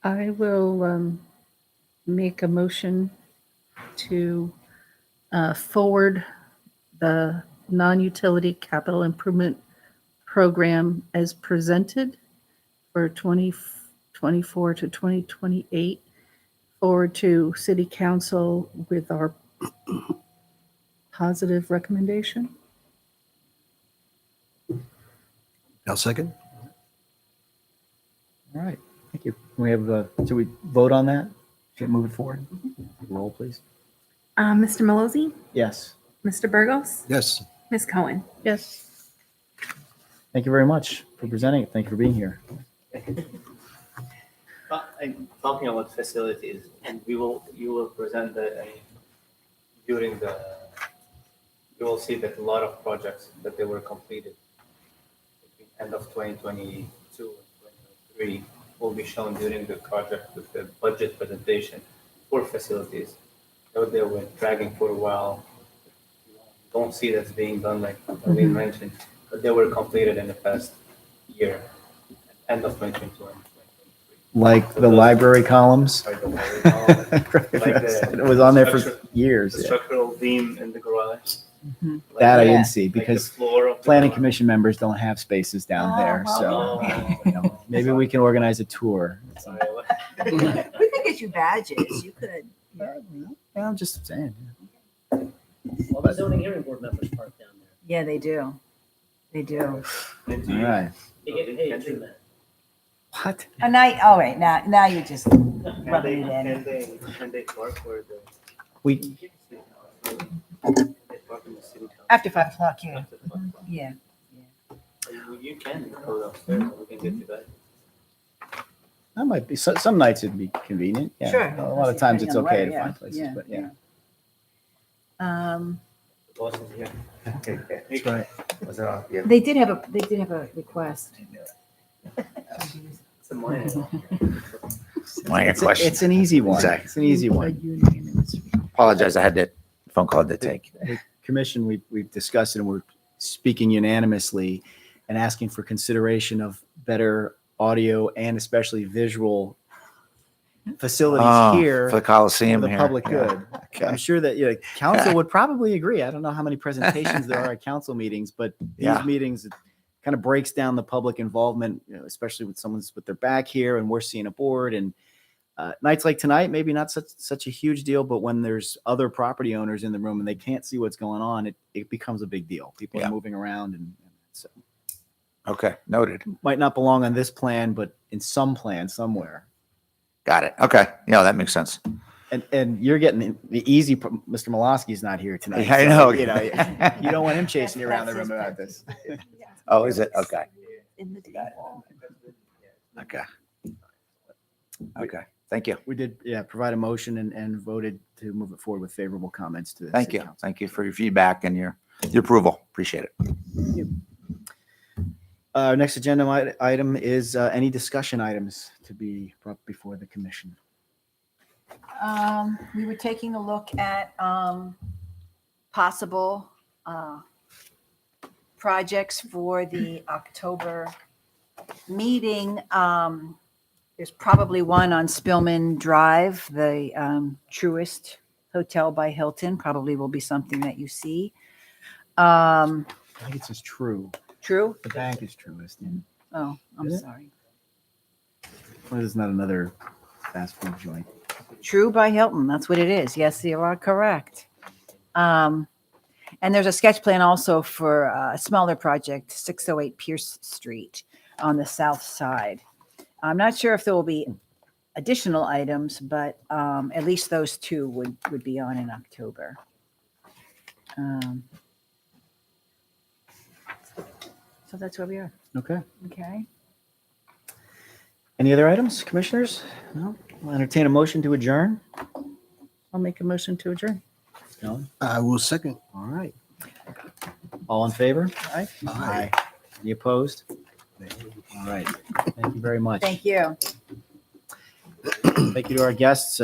I will make a motion to forward the non-utility capital improvement program as presented for 2024 to 2028, forward to city council with our positive recommendation. I'll second. All right, thank you. We have, should we vote on that? Should we move it forward? Roll, please. Mr. Malozzi, Yes. Mr. Burgos, Yes. Ms. Cohen. Yes. Thank you very much for presenting it. Thank you for being here. Talking about facilities, and you will present during the, you will see that a lot of projects that they were completed between end of 2022 and 2023 will be shown during the project with the budget presentation for facilities. Though they were dragging for a while, don't see that's being done like we mentioned, but they were completed in the past year, end of 2022 and 2023. Like So the those- library columns. Sorry, the library column. It was on there for structure- years. The yeah. structural beam in the garage. Mhm. like That I Yeah. didn't see like the because floor of the planning garage. commission members don't have spaces down there. So Oh. you know, maybe we can organize a tour. Sorry, what? We could get you badges. You could. Yeah, I'm just saying. All the zoning hearing board members park down there. Yeah, they do. They do. And do All you- right. They get paid too, man. What? And now, all right, now you're just Can rubbing they, it in. can they park where the? We They park in the city council. After 5 o'clock, yeah. After 5 o'clock. Yeah. You can go downstairs and we can get you back. that might be some nights it'd be convenient. Yeah. Sure. A lot of times it's okay to Yeah, find places, yeah, but yeah. Um, The boss is here. That's right. they did have a request. It's a minor. Minor It's, question. it's an easy one. Exactly. It's an easy A one. unanimous. Apologize, I had that phone call to take. The commission, we've discussed it and we're speaking unanimously and asking for consideration of better audio and especially visual facilities Oh, here for the for Coliseum the here. public Yeah. good. I'm Okay. sure that council would probably agree. I don't know how many presentations there are at council meetings, but these Yeah. meetings, it kind of breaks down the public involvement, especially with someone's with their back here and we're seeing a board and nights like tonight, maybe not such a huge deal, but when there's other property owners in the room and they can't see what's going on, it becomes a big deal. People Yeah. are moving around and so Okay, noted. might not belong on this plan, but in some plan somewhere. Got it. Okay. Yeah, that makes sense. And you're getting the easy. Mr. Milosky's not here tonight. Yeah, I so, know. you don't want him chasing you around the That's room his about this. Oh, is it? Okay. In the table. Okay. Okay. Thank you. We did, provide a motion and voted to move it forward with favorable comments to the Thank city you. council. Thank you for your feedback and your approval. Appreciate it. Our next agenda item is any discussion items to be brought before the commission. We were taking a look at possible projects for the October meeting. There's probably one on Spillman Drive, the Truist Hotel by Hilton, probably will be something that you see. I think it's just true. True? The bank is truest. Oh, I'm Is it? sorry. Well, there's not another fast food joint. True by Hilton, that's what it is. Yes, you are correct. And there's a sketch plan also for a smaller project, 608 Pierce Street on the south side. I'm not sure if there will be additional items, but at least those two would be on in October. So that's where we are. Okay. Okay. Any other items, commissioners? No? I'll entertain a motion to adjourn. I'll make a motion to adjourn. No? I will second. All right. All in favor? Aye. Aye. Any opposed? All right. Thank you very much. Thank you. Thank you to our guests.